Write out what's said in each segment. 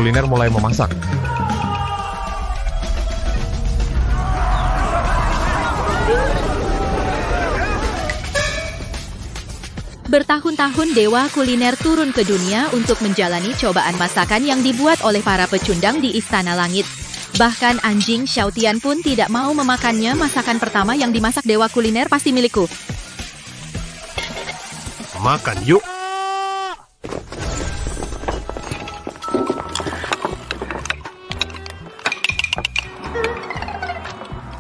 kuliner mulai memasak. Bertahun-tahun Dewa Kuliner turun ke dunia untuk menjalani cobaan masakan yang dibuat oleh para pecundang di Istana Langit. Bahkan anjing Xiaotian pun tidak mau memakannya. Masakan pertama yang dimasak Dewa Kuliner pasti milikku. Makan yuk!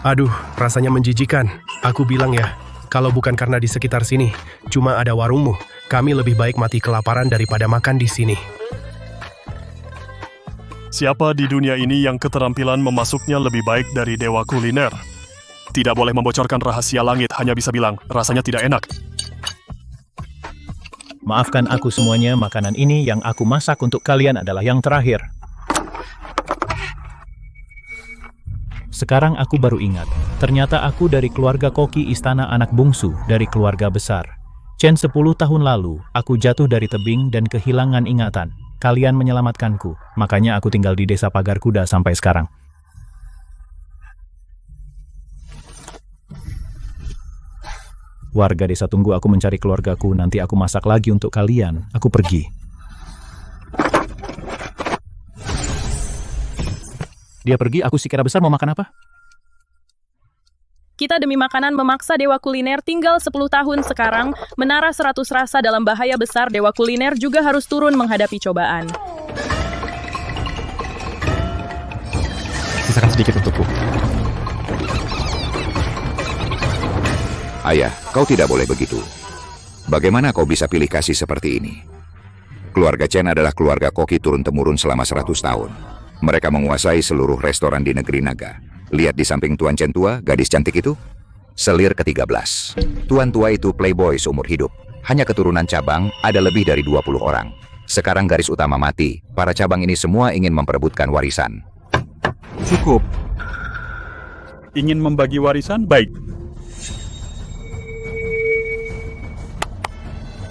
Aduh, rasanya menjijikan. Aku bilang ya, kalau bukan karena di sekitar sini, cuma ada warungmu, kami lebih baik mati kelaparan daripada makan di sini. Siapa di dunia ini yang keterampilan memasuknya lebih baik dari Dewa Kuliner? Tidak boleh membocorkan rahasia langit, hanya bisa bilang, rasanya tidak enak. Maafkan aku semuanya, makanan ini yang aku masak untuk kalian adalah yang terakhir. Sekarang aku baru ingat, ternyata aku dari keluarga koki istana anak bungsu dari keluarga besar. Chen 10 tahun lalu, aku jatuh dari tebing dan kehilangan ingatan. Kalian menyelamatkanku, makanya aku tinggal di desa Pagar Kuda sampai sekarang. Warga desa tunggu aku mencari keluargaku, nanti aku masak lagi untuk kalian. Aku pergi. Dia pergi, aku si kera besar mau makan apa? Kita demi makanan memaksa Dewa Kuliner tinggal 10 tahun sekarang. Menara 100 rasa dalam bahaya besar. Dewa Kuliner juga harus turun menghadapi cobaan. Sisakan sedikit untukku. Ayah, kau tidak boleh begitu. Bagaimana kau bisa pilih kasih seperti ini? Keluarga Chen adalah keluarga koki turun-temurun selama 100 tahun. Mereka menguasai seluruh restoran di negeri naga. Lihat di samping Tuan Chen tua, gadis cantik itu. Selir ke-13. Tuan tua itu playboy seumur hidup. Hanya keturunan cabang, ada lebih dari 20 orang. Sekarang garis utama mati. Para cabang ini semua ingin memperebutkan warisan. Cukup. Ingin membagi warisan? Baik.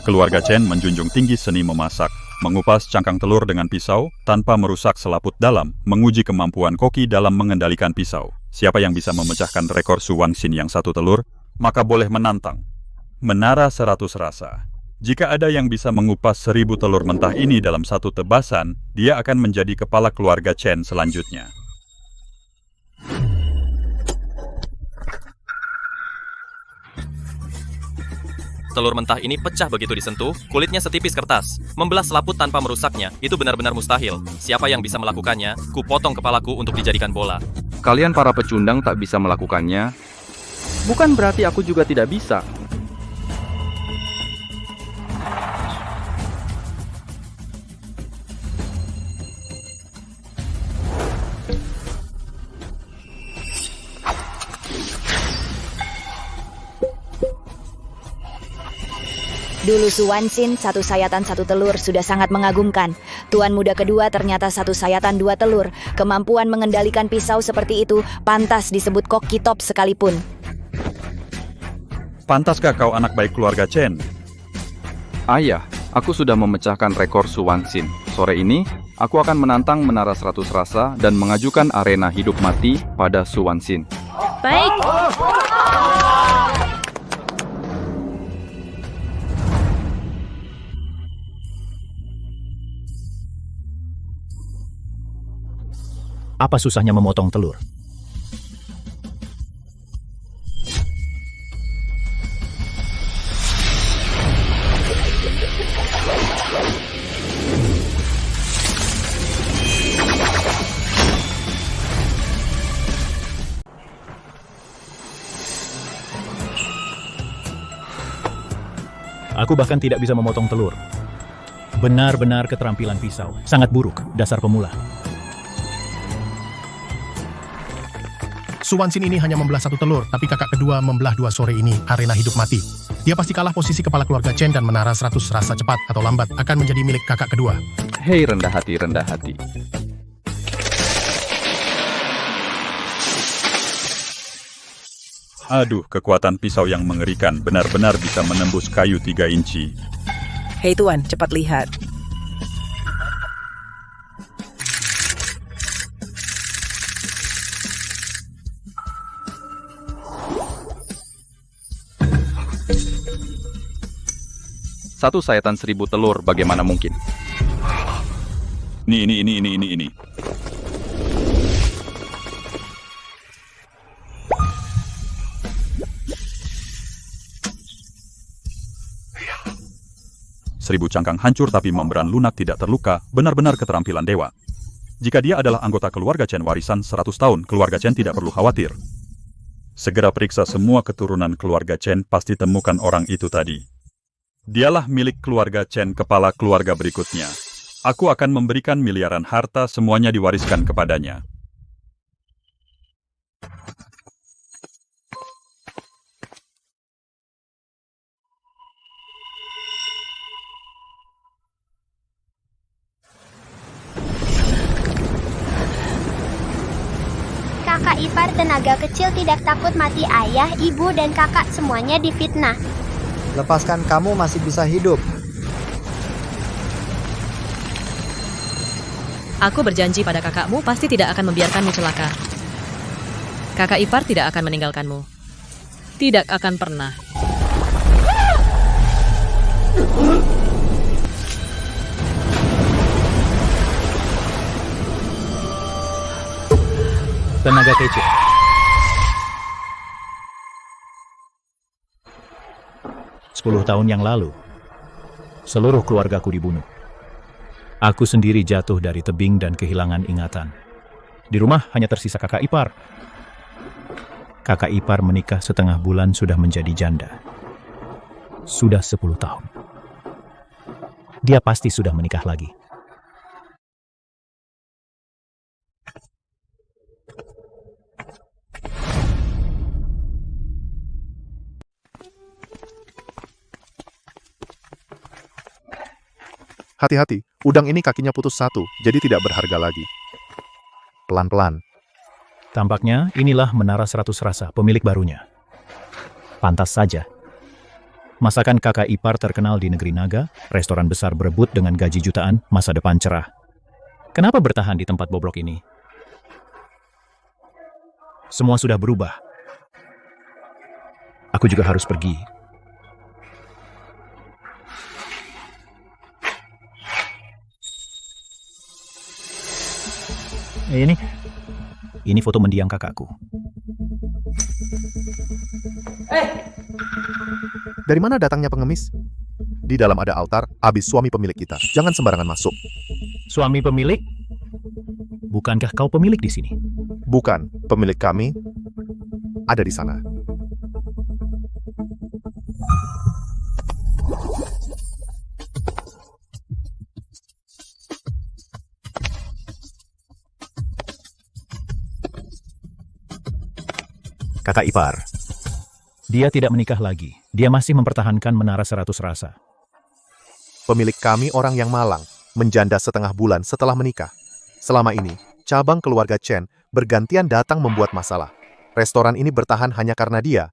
Keluarga Chen menjunjung tinggi seni memasak. Mengupas cangkang telur dengan pisau tanpa merusak selaput dalam, menguji kemampuan koki dalam mengendalikan pisau. Siapa yang bisa memecahkan rekor Su Wangxin yang 1 telur, maka boleh menantang menara 100 rasa. Jika ada yang bisa mengupas 1000 telur mentah ini dalam 1 tebasan, dia akan menjadi kepala keluarga Chen selanjutnya. Telur mentah ini pecah begitu disentuh, kulitnya setipis kertas. Membelah selaput tanpa merusaknya, itu benar-benar mustahil. Siapa yang bisa melakukannya, ku potong kepalaku untuk dijadikan bola. Kalian para pecundang tak bisa melakukannya. Bukan berarti aku juga tidak bisa. Dulu Su Wangxin 1 sayatan 1 telur sudah sangat mengagumkan. Tuan muda kedua ternyata 1 sayatan 2 telur. Kemampuan mengendalikan pisau seperti itu pantas disebut koki top sekalipun. Pantaskah kau anak baik keluarga Chen? Ayah, aku sudah memecahkan rekor Su Wangxin. Sore ini, aku akan menantang menara 100 rasa dan mengajukan arena hidup mati pada Su Wangxin. Baik. Apa susahnya memotong telur? Aku bahkan tidak bisa memotong telur. Benar-benar keterampilan pisau. Sangat buruk, dasar pemula. Su Wangxin ini hanya membelah 1 telur, tapi kakak kedua membelah 2 sore ini, arena hidup mati. Dia pasti kalah posisi kepala keluarga Chen dan menara 100 rasa cepat atau lambat akan menjadi milik kakak kedua. Hei rendah hati, rendah hati. Aduh, kekuatan pisau yang mengerikan benar-benar bisa menembus kayu 3 inci. Hei Tuan, cepat lihat. 1 sayatan 1000 telur, bagaimana mungkin? Ini. Seribu cangkang hancur tapi membran lunak tidak terluka, benar-benar keterampilan dewa. Jika dia adalah anggota keluarga Chen warisan 100 tahun, keluarga Chen tidak perlu khawatir. Segera periksa semua keturunan keluarga Chen, pasti temukan orang itu tadi. Dialah milik keluarga Chen, kepala keluarga berikutnya. Aku akan memberikan miliaran harta, semuanya diwariskan kepadanya. Kakak ipar tenaga kecil tidak takut mati, ayah, ibu, dan kakak semuanya difitnah. Lepaskan, kamu masih bisa hidup. Aku berjanji pada kakakmu pasti tidak akan membiarkanmu celaka. Kakak ipar tidak akan meninggalkanmu. Tidak akan pernah. Tenaga kecil. Sepuluh tahun yang lalu, seluruh keluargaku dibunuh. Aku sendiri jatuh dari tebing dan kehilangan ingatan. Di rumah hanya tersisa kakak ipar. Kakak ipar menikah setengah bulan sudah menjadi janda. Sudah 10 tahun. Dia pasti sudah menikah lagi. Hati-hati, udang ini kakinya putus satu, jadi tidak berharga lagi. Pelan-pelan. Tampaknya inilah Menara 100 Rasa, pemilik barunya. Pantas saja. Masakan kakak ipar terkenal di negeri naga, restoran besar berebut dengan gaji jutaan, masa depan cerah. Kenapa bertahan di tempat bobrok ini? Semua sudah berubah. Aku juga harus pergi. Ini foto mendiang kakakku. Dari mana datangnya pengemis? Di dalam ada altar, habis suami pemilik kita. Jangan sembarangan masuk. Suami pemilik? Bukankah kau pemilik di sini? Bukan, pemilik kami ada di sana. Kakak ipar. Dia tidak menikah lagi. Dia masih mempertahankan Menara 100 Rasa. Pemilik kami orang yang malang, menjanda setengah bulan setelah menikah. Selama ini, cabang keluarga Chen bergantian datang membuat masalah. Restoran ini bertahan hanya karena dia.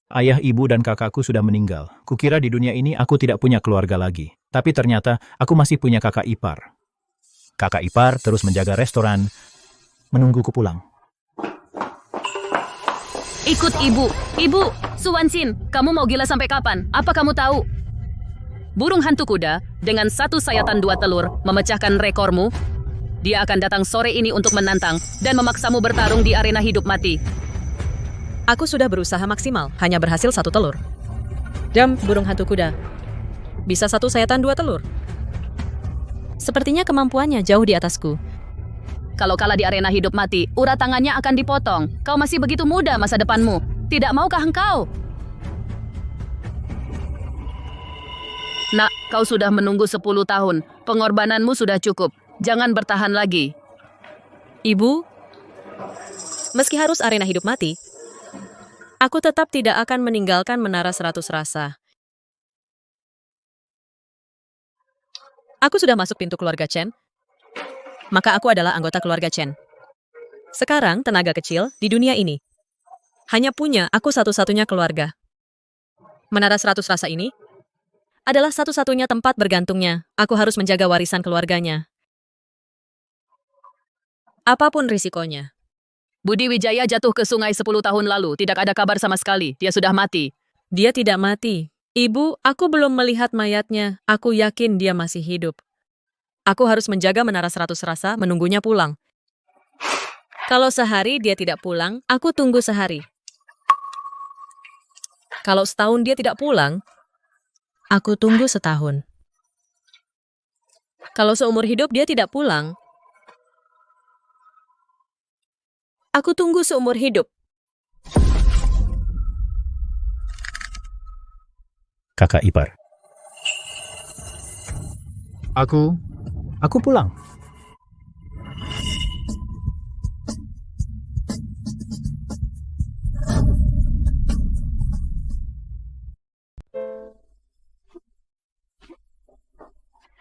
Ayah, ibu, dan kakakku sudah meninggal. Kukira di dunia ini aku tidak punya keluarga lagi. Tapi ternyata aku masih punya kakak ipar. Kakak ipar terus menjaga restoran, menungguku pulang. Ikut ibu. Ibu, Suwansin, kamu mau gila sampai kapan? Apa kamu tahu? Burung hantu kuda dengan 1 sayatan 2 telur memecahkan rekormu. Dia akan datang sore ini untuk menantang dan memaksamu bertarung di arena hidup mati. Aku sudah berusaha maksimal, hanya berhasil 1 telur. Dam, burung hantu kuda. Bisa 1 sayatan 2 telur. Sepertinya kemampuannya jauh di atasku. Kalau kalah di arena hidup mati, urat tangannya akan dipotong. Kau masih begitu muda masa depanmu. Tidak maukah engkau? Nak, kau sudah menunggu 10 tahun. Pengorbananmu sudah cukup. Jangan bertahan lagi. Ibu, meski harus arena hidup mati, aku tetap tidak akan meninggalkan Menara 100 Rasa. Aku sudah masuk pintu keluarga Chen, maka aku adalah anggota keluarga Chen. Sekarang, tenaga kecil di dunia ini hanya punya aku satu-satunya keluarga. Menara 100 Rasa ini adalah satu-satunya tempat bergantungnya. Aku harus menjaga warisan keluarganya. Apapun risikonya. Budi Wijaya jatuh ke sungai 10 tahun lalu. Tidak ada kabar sama sekali. Dia sudah mati. Dia tidak mati. Ibu, aku belum melihat mayatnya. Aku yakin dia masih hidup. Aku harus menjaga Menara 100 Rasa menunggunya pulang. Kalau sehari dia tidak pulang, aku tunggu sehari. Kalau setahun dia tidak pulang, aku tunggu setahun. Kalau seumur hidup dia tidak pulang, aku tunggu seumur hidup. Kakak ipar. Aku pulang.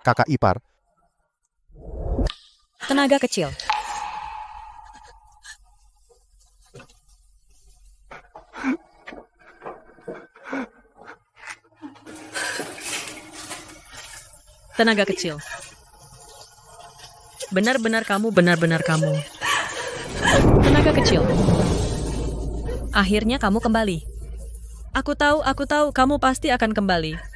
Kakak ipar, Tenaga kecil. Tenaga kecil. Benar-benar kamu, benar-benar kamu. Tenaga kecil. Akhirnya kamu kembali. Aku tahu, kamu pasti akan kembali.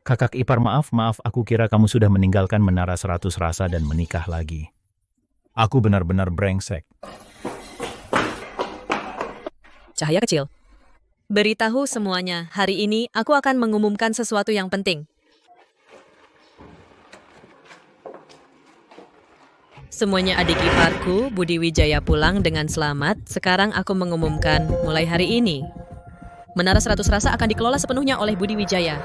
Kakak ipar, maaf, aku kira kamu sudah meninggalkan Menara 100 Rasa dan menikah lagi. Aku benar-benar brengsek. Cahaya kecil. Beritahu semuanya, hari ini aku akan mengumumkan sesuatu yang penting. Semuanya adik iparku, Budi Wijaya pulang dengan selamat. Sekarang aku mengumumkan, mulai hari ini, Menara 100 Rasa akan dikelola sepenuhnya oleh Budi Wijaya.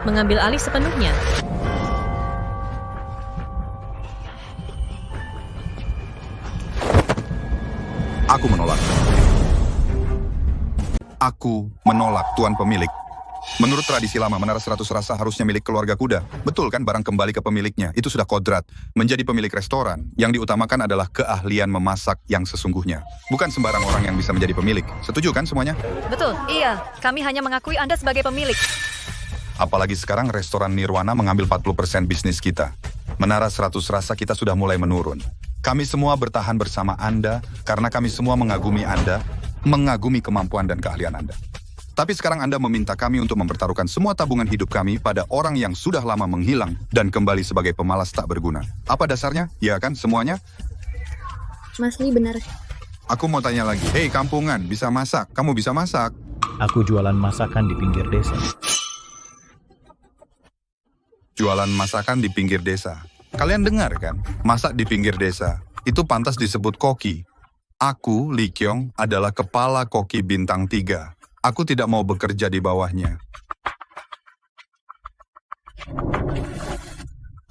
Mengambil alih sepenuhnya. Aku menolak. Aku menolak, Tuan Pemilik. Menurut tradisi lama, Menara 100 Rasa harusnya milik keluarga kuda. Betul kan, barang kembali ke pemiliknya. Itu sudah kodrat. Menjadi pemilik restoran, yang diutamakan adalah keahlian memasak yang sesungguhnya. Bukan sembarang orang yang bisa menjadi pemilik. Setuju kan semuanya? Betul, iya. Kami hanya mengakui Anda sebagai pemilik. Apalagi sekarang restoran Nirwana mengambil 40% bisnis kita. Menara 100 Rasa kita sudah mulai menurun. Kami semua bertahan bersama Anda karena kami semua mengagumi Anda, mengagumi kemampuan dan keahlian Anda. Tapi sekarang Anda meminta kami untuk mempertaruhkan semua tabungan hidup kami pada orang yang sudah lama menghilang dan kembali sebagai pemalas tak berguna. Apa dasarnya? Ya kan, semuanya? Mas Li benar. Aku mau tanya lagi. Hei kampungan, bisa masak? Kamu bisa masak? Aku jualan masakan di pinggir desa. Jualan masakan di pinggir desa. Kalian dengar kan? Masak di pinggir desa. Itu pantas disebut koki. Aku, Li Kyong, adalah kepala koki bintang 3. Aku tidak mau bekerja di bawahnya.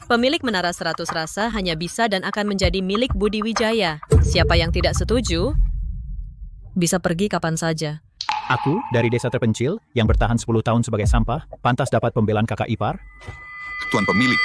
Pemilik Menara 100 Rasa hanya bisa dan akan menjadi milik Budi Wijaya. Siapa yang tidak setuju, bisa pergi kapan saja. Aku, dari desa terpencil, yang bertahan 10 tahun sebagai sampah, pantas dapat pembelaan kakak ipar? Tuan Pemilik.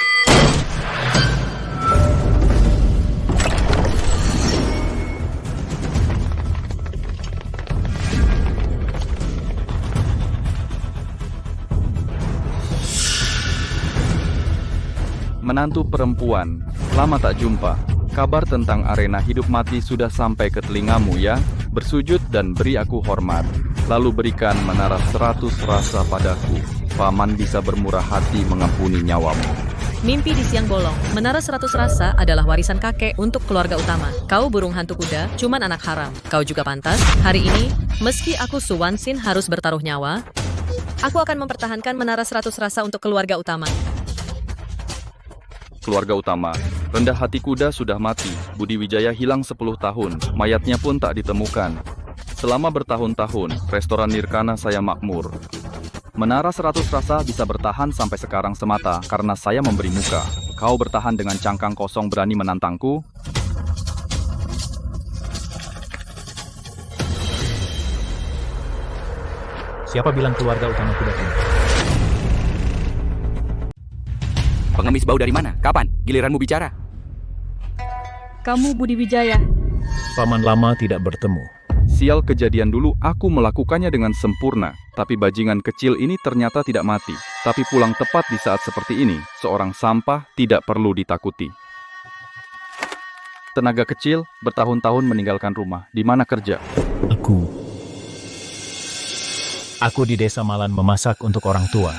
Menantu perempuan, lama tak jumpa. Kabar tentang arena hidup mati sudah sampai ke telingamu ya. Bersujud dan beri aku hormat. Lalu berikan Menara 100 Rasa padaku. Paman bisa bermurah hati mengampuni nyawamu. Mimpi di siang bolong. Menara 100 Rasa adalah warisan kakek untuk keluarga utama. Kau burung hantu kuda, cuman anak haram. Kau juga pantas. Hari ini, meski aku Suwansin harus bertaruh nyawa, aku akan mempertahankan Menara 100 Rasa untuk keluarga utama. Keluarga utama, rendah hati kuda sudah mati. Budi Wijaya hilang 10 tahun, mayatnya pun tak ditemukan. Selama bertahun-tahun, restoran Nirkana saya makmur. Menara 100 Rasa bisa bertahan sampai sekarang semata karena saya memberi muka. Kau bertahan dengan cangkang kosong berani menantangku? Siapa bilang keluarga utama kuda ini? Pengemis bau dari mana? Kapan? Giliranmu bicara. Kamu Budi Wijaya. Paman lama tidak bertemu. Sial, kejadian dulu aku melakukannya dengan sempurna, tapi bajingan kecil ini ternyata tidak mati. Tapi pulang tepat di saat seperti ini, seorang sampah tidak perlu ditakuti. Tenaga kecil bertahun-tahun meninggalkan rumah. Di mana kerja? Aku di desa Malan memasak untuk orang tua.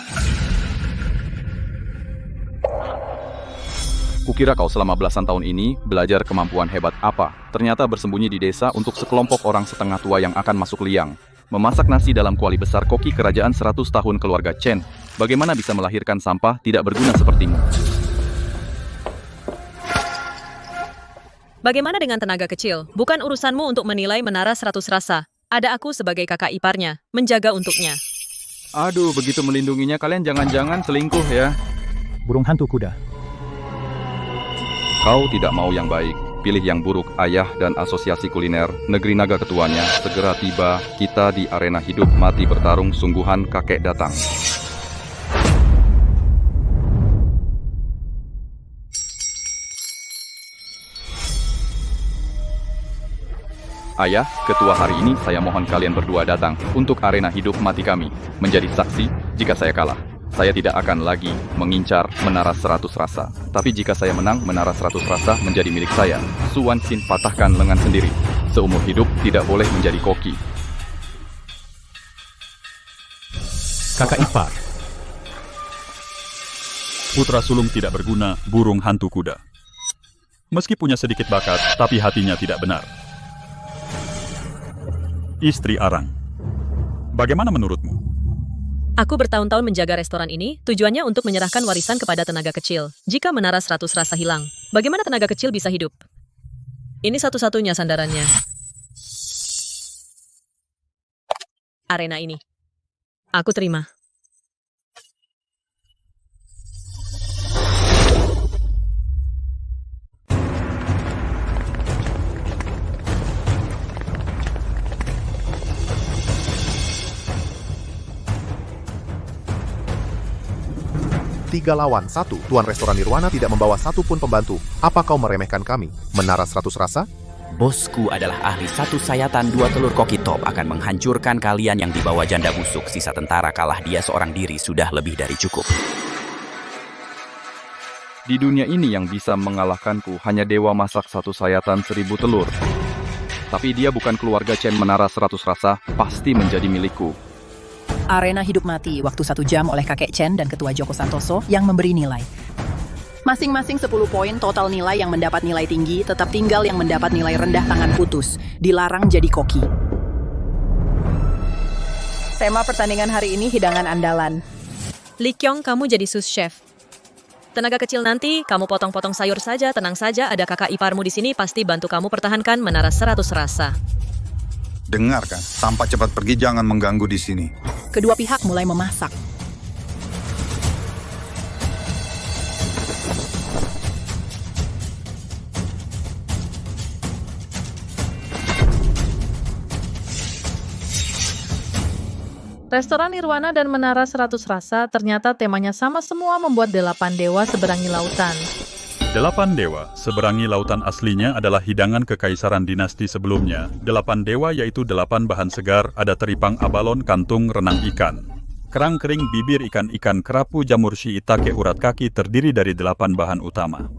Kukira kau selama belasan tahun ini belajar kemampuan hebat apa. Ternyata bersembunyi di desa untuk sekelompok orang setengah tua yang akan masuk liang. Memasak nasi dalam kuali besar koki kerajaan 100 tahun keluarga Chen. Bagaimana bisa melahirkan sampah tidak berguna sepertimu? Bagaimana dengan tenaga kecil? Bukan urusanmu untuk menilai menara 100 rasa. Ada aku sebagai kakak iparnya, menjaga untuknya. Aduh, begitu melindunginya kalian jangan-jangan selingkuh ya. Burung hantu kuda. Kau tidak mau yang baik. Pilih yang buruk. Ayah dan asosiasi kuliner, negeri naga ketuanya, segera tiba. Kita di arena hidup mati bertarung, sungguhan kakek datang. Ayah, ketua hari ini saya mohon kalian berdua datang untuk arena hidup mati kami. Menjadi saksi jika saya kalah. Saya tidak akan lagi mengincar menara 100 rasa. Tapi jika saya menang, menara 100 rasa menjadi milik saya. Suwansin patahkan lengan sendiri. Seumur hidup tidak boleh menjadi koki. Kakak ipar. Putra sulung tidak berguna, burung hantu kuda. Meski punya sedikit bakat, tapi hatinya tidak benar. Istri Arang. Bagaimana menurutmu? Aku bertahun-tahun menjaga restoran ini, tujuannya untuk menyerahkan warisan kepada tenaga kecil. Jika menara 100 rasa hilang, bagaimana tenaga kecil bisa hidup? Ini satu-satunya sandarannya. Arena ini. Aku terima. Tiga lawan satu. Tuan restoran Nirwana tidak membawa satu pun pembantu. Apa kau meremehkan kami? Menara 100 rasa? Bosku adalah ahli satu sayatan 2 telur koki top akan menghancurkan kalian yang dibawa janda busuk. Sisa tentara kalah dia seorang diri sudah lebih dari cukup. Di dunia ini yang bisa mengalahkanku hanya dewa masak satu sayatan 1000 telur. Tapi dia bukan keluarga Chen. Menara 100 rasa pasti menjadi milikku. Arena hidup mati, waktu 1 jam oleh kakek Chen dan ketua Joko Santoso yang memberi nilai. Masing-masing 10 poin total nilai yang mendapat nilai tinggi, tetap tinggal yang mendapat nilai rendah tangan putus. Dilarang jadi koki. Tema pertandingan hari ini hidangan andalan. Li Kyong, kamu jadi sous chef. Tenaga kecil nanti, kamu potong-potong sayur saja, tenang saja, ada kakak iparmu di sini pasti bantu kamu pertahankan menara 100 rasa. Dengarkan, sampah cepat pergi, jangan mengganggu di sini. Kedua pihak mulai memasak. Restoran Nirwana dan Menara 100 Rasa ternyata temanya sama semua, membuat 8 dewa seberangi lautan. 8 dewa seberangi lautan aslinya adalah hidangan kekaisaran dinasti sebelumnya. 8 dewa yaitu 8 bahan segar, ada teripang abalon, kantung, renang ikan. Kerang kering, bibir ikan-ikan, kerapu, jamur shiitake, urat kaki terdiri dari 8 bahan utama.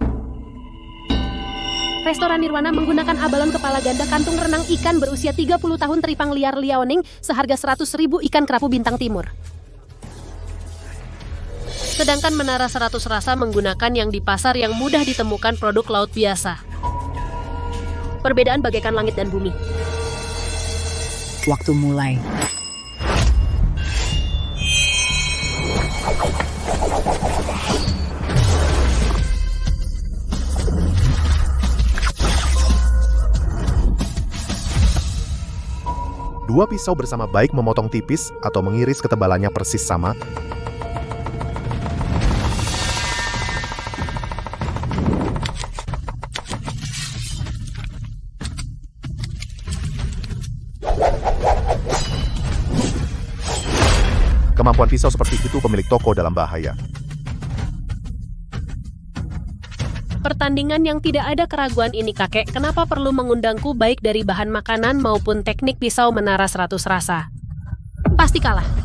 Restoran Nirwana menggunakan abalon kepala ganda, kantung renang ikan berusia 30 tahun, teripang liar liaoning, seharga 100.000, ikan kerapu bintang timur. Sedangkan Menara 100 Rasa menggunakan yang di pasar yang mudah ditemukan produk laut biasa. Perbedaan bagaikan langit dan bumi. Waktu mulai. Dua pisau bersama baik memotong tipis atau mengiris ketebalannya persis sama. Kemampuan pisau seperti itu pemilik toko dalam bahaya. Pertandingan yang tidak ada keraguan ini, kakek, kenapa perlu mengundangku baik dari bahan makanan maupun teknik pisau Menara 100 Rasa? Pasti kalah.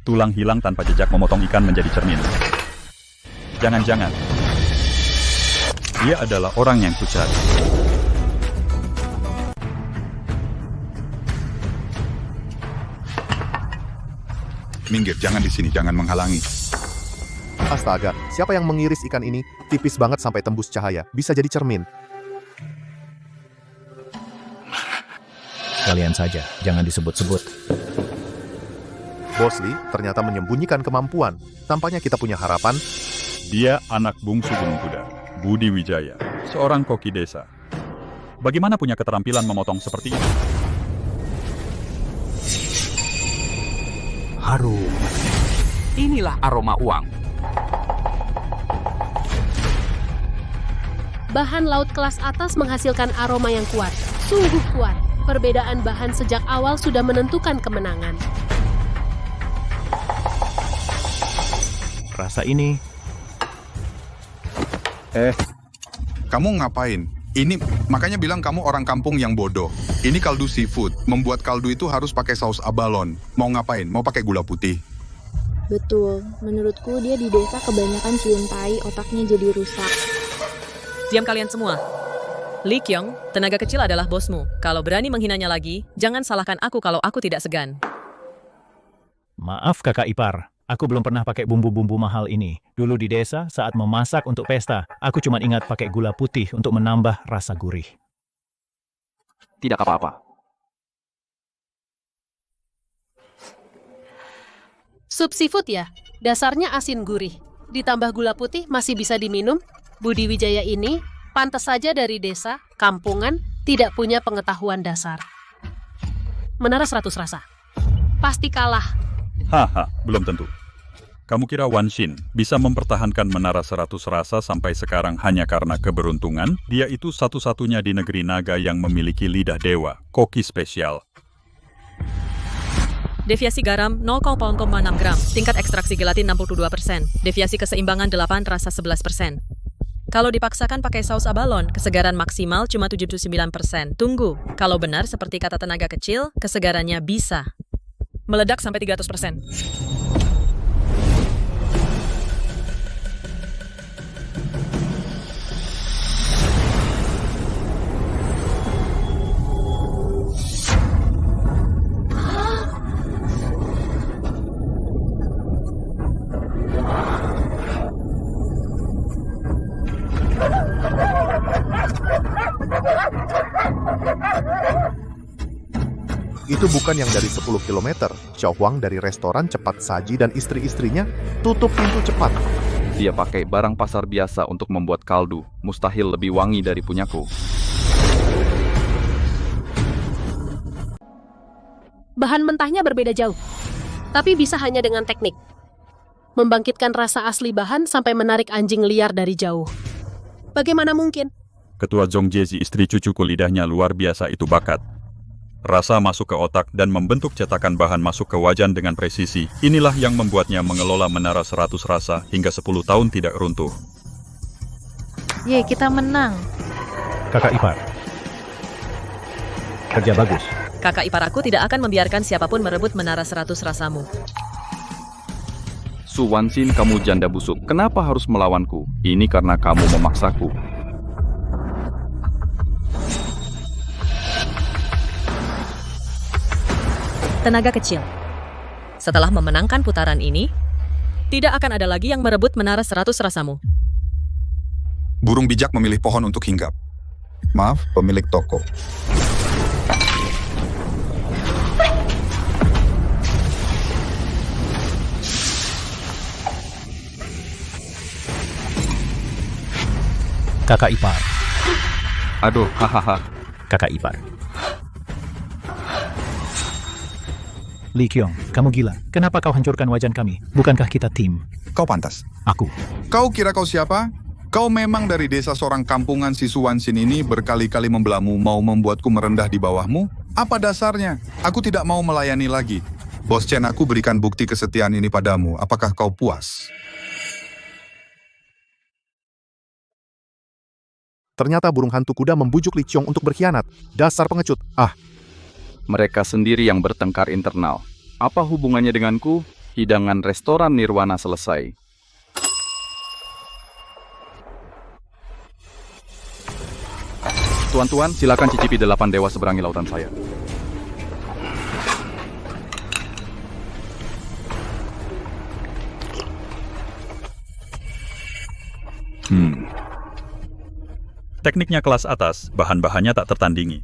Tulang hilang tanpa jejak memotong ikan menjadi cermin. Jangan-jangan dia adalah orang yang kucari. Minggir, jangan di sini, jangan menghalangi. Astaga, siapa yang mengiris ikan ini? Tipis banget sampai tembus cahaya, bisa jadi cermin. Kalian saja, jangan disebut-sebut. Bos Lee ternyata menyembunyikan kemampuan. Tampaknya kita punya harapan. Dia anak bungsu Gunung Kuda, Budi Wijaya, seorang koki desa. Bagaimana punya keterampilan memotong seperti ini? Harum. Inilah aroma uang. Bahan laut kelas atas menghasilkan aroma yang kuat. Sungguh kuat. Perbedaan bahan sejak awal sudah menentukan kemenangan. Rasa ini... Kamu ngapain? Ini makanya bilang kamu orang kampung yang bodoh. Ini kaldu seafood. Membuat kaldu itu harus pakai saus abalon. Mau ngapain? Mau pakai gula putih? Betul. Menurutku dia di desa kebanyakan cium tai, otaknya jadi rusak. Diam kalian semua. Lee Kyung, tenaga kecil adalah bosmu. Kalau berani menghinanya lagi, jangan salahkan aku kalau aku tidak segan. Maaf kakak ipar, aku belum pernah pakai bumbu-bumbu mahal ini. Dulu di desa, saat memasak untuk pesta, aku cuma ingat pakai gula putih untuk menambah rasa gurih. Tidak apa-apa. Sup seafood ya? Dasarnya asin gurih. Ditambah gula putih masih bisa diminum? Budi Wijaya ini pantas saja dari desa, kampungan, tidak punya pengetahuan dasar. Menara 100 rasa. Pasti kalah. Haha, belum tentu. Kamu kira Wan Xin bisa mempertahankan Menara 100 Rasa sampai sekarang hanya karena keberuntungan? Dia itu satu-satunya di negeri naga yang memiliki lidah dewa, koki spesial. Deviasi garam 0,6 gram, tingkat ekstraksi gelatin 62%, deviasi keseimbangan 8 rasa 11%. Kalau dipaksakan pakai saus abalon, kesegaran maksimal cuma 79%. Tunggu, kalau benar seperti kata tenaga kecil, kesegarannya bisa meledak sampai 300%. Itu bukan yang dari 10 km. Xiao Huang dari restoran cepat saji dan istri-istrinya tutup pintu cepat. Dia pakai barang pasar biasa untuk membuat kaldu. Mustahil lebih wangi dari punyaku. Bahan mentahnya berbeda jauh. Tapi bisa hanya dengan teknik. Membangkitkan rasa asli bahan sampai menarik anjing liar dari jauh. Bagaimana mungkin? Ketua Zhong Jezi, istri cucuku, lidahnya luar biasa, itu bakat. Rasa masuk ke otak dan membentuk cetakan bahan masuk ke wajan dengan presisi. Inilah yang membuatnya mengelola Menara 100 Rasa hingga 10 tahun tidak runtuh. Ye, kita menang. Kakak ipar. Kerja bagus. Kakak ipar aku tidak akan membiarkan siapapun merebut Menara 100 Rasamu. Su Wan Xin, kamu janda busuk. Kenapa harus melawanku? Ini karena kamu memaksaku. Tenaga kecil. Setelah memenangkan putaran ini, tidak akan ada lagi yang merebut Menara 100 Rasamu. Burung bijak memilih pohon untuk hinggap. Maaf, pemilik toko. Kakak ipar. Aduh, hahaha. Kakak ipar. Lee Kyung, kamu gila. Kenapa kau hancurkan wajan kami? Bukankah kita tim? Kau pantas. Aku. Kau kira kau siapa? Kau memang dari desa seorang kampungan si Su Wan Xin ini berkali-kali membelamu mau membuatku merendah di bawahmu? Apa dasarnya? Aku tidak mau melayani lagi. Bos Chen, aku berikan bukti kesetiaan ini padamu. Apakah kau puas? Ternyata burung hantu kuda membujuk Lee Kyung untuk berkhianat. Dasar pengecut. Mereka sendiri yang bertengkar internal. Apa hubungannya denganku? Hidangan restoran Nirwana selesai. Tuan-tuan, silakan cicipi 8 dewa seberangi lautan saya. Tekniknya kelas atas, bahan-bahannya tak tertandingi.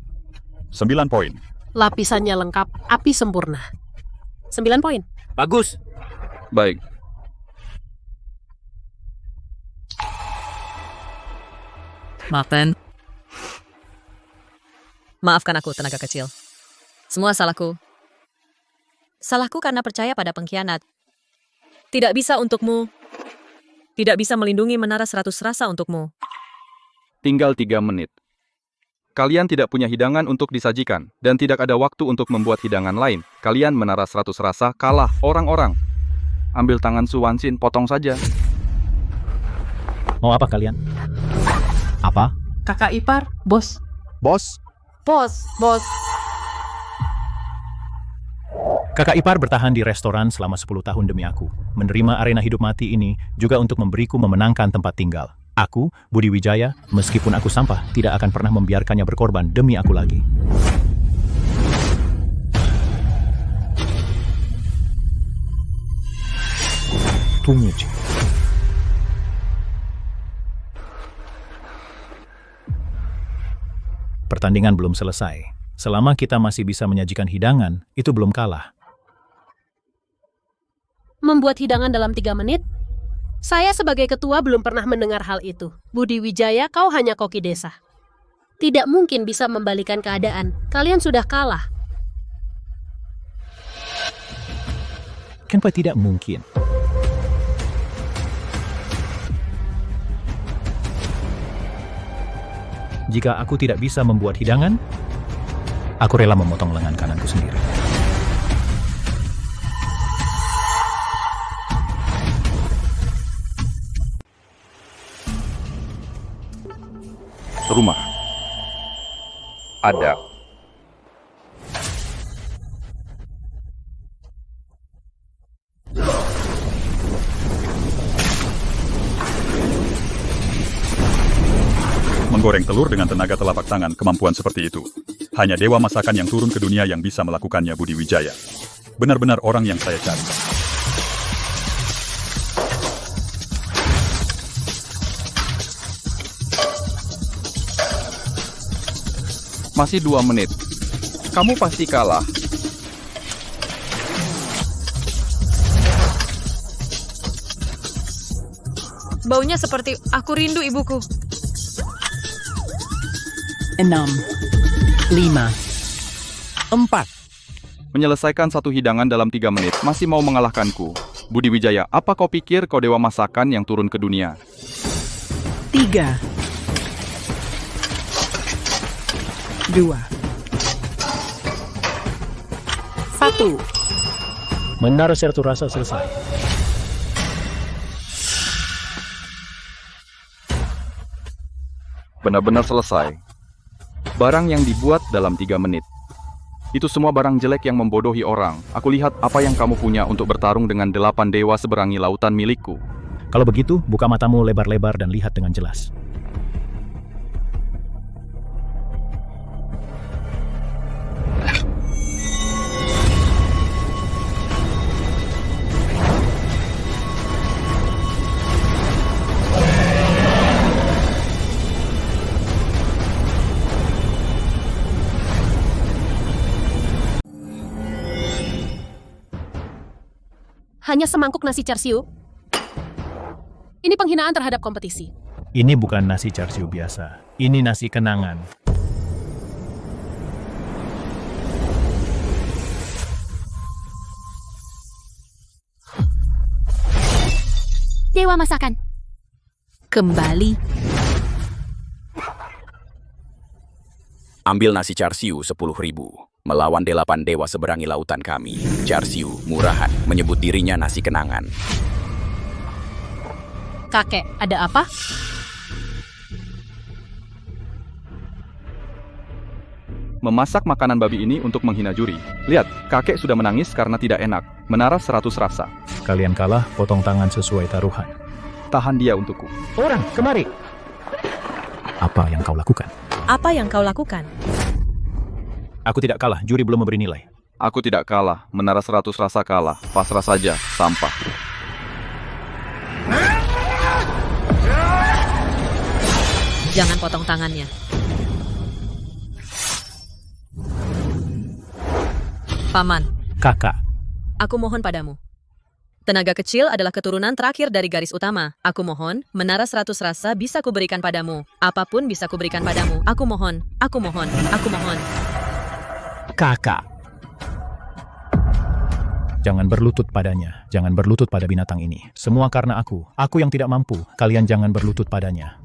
9 poin. Lapisannya lengkap, api sempurna. 9 poin. Bagus. Baik. Maafkan aku, tenaga kecil. Semua salahku. Salahku karena percaya pada pengkhianat. Tidak bisa untukmu. Tidak bisa melindungi menara 100 rasa untukmu. Tinggal 3 menit. Kalian tidak punya hidangan untuk disajikan, dan tidak ada waktu untuk membuat hidangan lain. Kalian menara 100 rasa kalah, orang-orang. Ambil tangan Su Wanxin, potong saja. Mau apa kalian? Apa? Kakak ipar, bos. Bos? Bos, bos. Kakak ipar bertahan di restoran selama 10 tahun demi aku. Menerima arena hidup mati ini juga untuk memberiku memenangkan tempat tinggal. Aku, Budi Wijaya, meskipun aku sampah, tidak akan pernah membiarkannya berkorban demi aku lagi. Tunggu, Ci. Pertandingan belum selesai. Selama kita masih bisa menyajikan hidangan, itu belum kalah. Membuat hidangan dalam 3 menit? Saya sebagai ketua belum pernah mendengar hal itu. Budi Wijaya, kau hanya koki desa. Tidak mungkin bisa membalikan keadaan. Kalian sudah kalah. Kenapa tidak mungkin? Jika aku tidak bisa membuat hidangan, aku rela memotong lengan kananku sendiri. Rumah. Ada. Menggoreng telur dengan tenaga telapak tangan, kemampuan seperti itu. Hanya dewa masakan yang turun ke dunia yang bisa melakukannya, Budi Wijaya. Benar-benar orang yang saya cari. Masih 2 menit. Kamu pasti kalah. Baunya seperti aku rindu ibuku. 6, 5, 4. Menyelesaikan satu hidangan dalam 3 menit. Masih mau mengalahkanku. Budi Wijaya, apa kau pikir kau dewa masakan yang turun ke dunia? 3, 2, 1. Menara 100 rasa selesai. Benar-benar selesai. Barang yang dibuat dalam 3 menit. Itu semua barang jelek yang membodohi orang. Aku lihat apa yang kamu punya untuk bertarung dengan 8 dewa seberangi lautan milikku. Kalau begitu, buka matamu lebar-lebar dan lihat dengan jelas. Hanya semangkuk nasi char siu? Ini penghinaan terhadap kompetisi. Ini bukan nasi char siu biasa. Ini nasi kenangan. Dewa masakan. Kembali. Ambil nasi char siu 10.000. Melawan 8 dewa seberangi lautan kami. Char siu, murahan, menyebut dirinya nasi kenangan. Kakek, ada apa? Memasak makanan babi ini untuk menghina juri. Lihat, kakek sudah menangis karena tidak enak. Menara 100 rasa. Kalian kalah, potong tangan sesuai taruhan. Tahan dia untukku. Orang, kemari. Apa yang kau lakukan? Apa yang kau lakukan? Aku tidak kalah, juri belum memberi nilai. Aku tidak kalah. Menara 100 rasa kalah. Pasrah saja, sampah. Jangan potong tangannya. Paman. Kakak. Aku mohon padamu. Tenaga kecil adalah keturunan terakhir dari garis utama. Aku mohon, menara 100 rasa bisa kuberikan padamu. Apapun bisa kuberikan padamu. Aku mohon, aku mohon, aku mohon. Kakak. Jangan berlutut padanya. Jangan berlutut pada binatang ini. Semua karena aku. Aku yang tidak mampu. Kalian jangan berlutut padanya.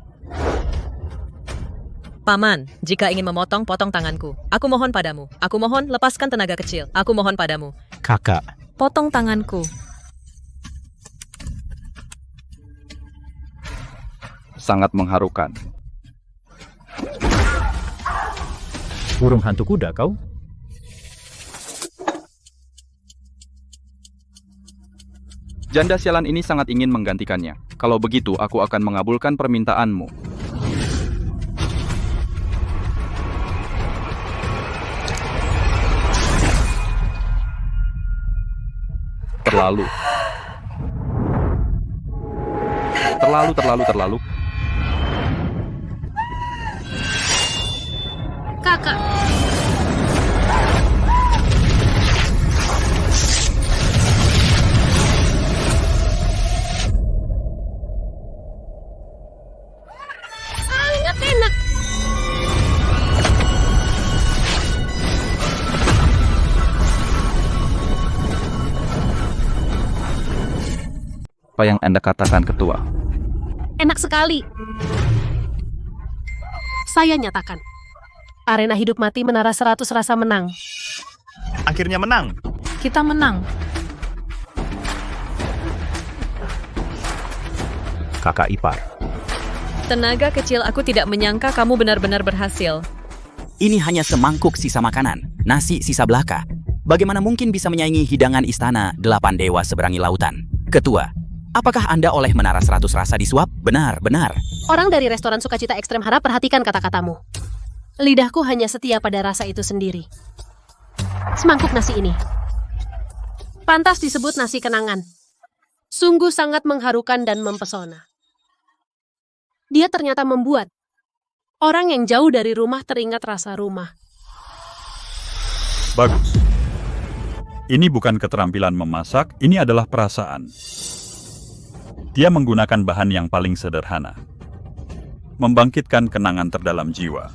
Paman, jika ingin memotong, potong tanganku. Aku mohon padamu. Aku mohon, lepaskan tenaga kecil. Aku mohon padamu. Kakak. Potong tanganku. Sangat mengharukan. Burung hantu kuda kau? Janda sialan ini sangat ingin menggantikannya. Kalau begitu, aku akan mengabulkan permintaanmu. Terlalu. Kakak. Sangat enak. Apa yang Anda katakan, Ketua? Enak sekali. Saya nyatakan. Arena hidup mati menara 100 rasa menang. Akhirnya menang. Kita menang. Kakak ipar. Tenaga kecil, aku tidak menyangka kamu benar-benar berhasil. Ini hanya semangkuk sisa makanan, nasi sisa belaka. Bagaimana mungkin bisa menyaingi hidangan istana 8 dewa seberangi lautan? Ketua, apakah Anda oleh menara 100 rasa disuap? Benar, benar. Orang dari restoran Sukacita Ekstrem harap perhatikan kata-katamu. Lidahku hanya setia pada rasa itu sendiri. Semangkuk nasi ini. Pantas disebut nasi kenangan. Sungguh sangat mengharukan dan mempesona. Dia ternyata membuat orang yang jauh dari rumah teringat rasa rumah. Bagus. Ini bukan keterampilan memasak, ini adalah perasaan. Dia menggunakan bahan yang paling sederhana. Membangkitkan kenangan terdalam jiwa.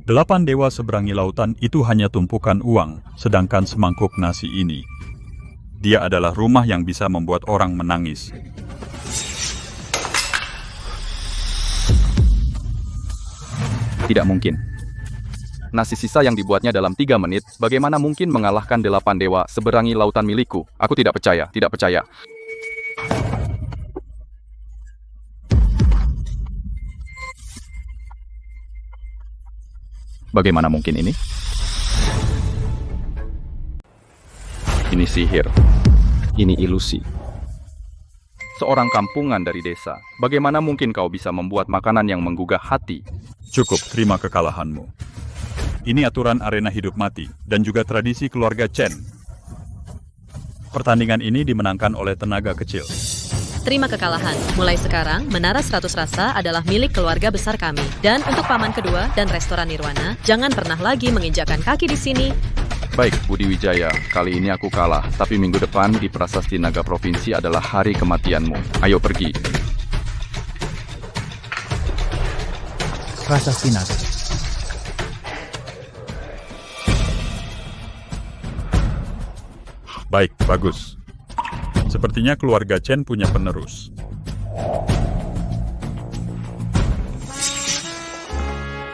8 dewa seberangi lautan itu hanya tumpukan uang, sedangkan semangkuk nasi ini, dia adalah rumah yang bisa membuat orang menangis. Tidak mungkin. Nasi sisa yang dibuatnya dalam 3 menit, bagaimana mungkin mengalahkan 8 dewa seberangi lautan milikku? Aku tidak percaya, tidak percaya. Bagaimana mungkin ini? Ini sihir. Ini ilusi. Seorang kampungan dari desa. Bagaimana mungkin kau bisa membuat makanan yang menggugah hati? Cukup, terima kekalahanmu. Ini aturan arena hidup mati, dan juga tradisi keluarga Chen. Pertandingan ini dimenangkan oleh tenaga kecil. Terima kekalahan. Mulai sekarang, Menara 100 Rasa adalah milik keluarga besar kami. Dan untuk paman kedua dan restoran Nirwana, jangan pernah lagi menginjakkan kaki di sini. Baik, Budi Wijaya, kali ini aku kalah. Tapi minggu depan di Prasasti Naga Provinsi adalah hari kematianmu. Ayo pergi. Prasasti Naga. Baik, bagus. Sepertinya keluarga Chen punya penerus.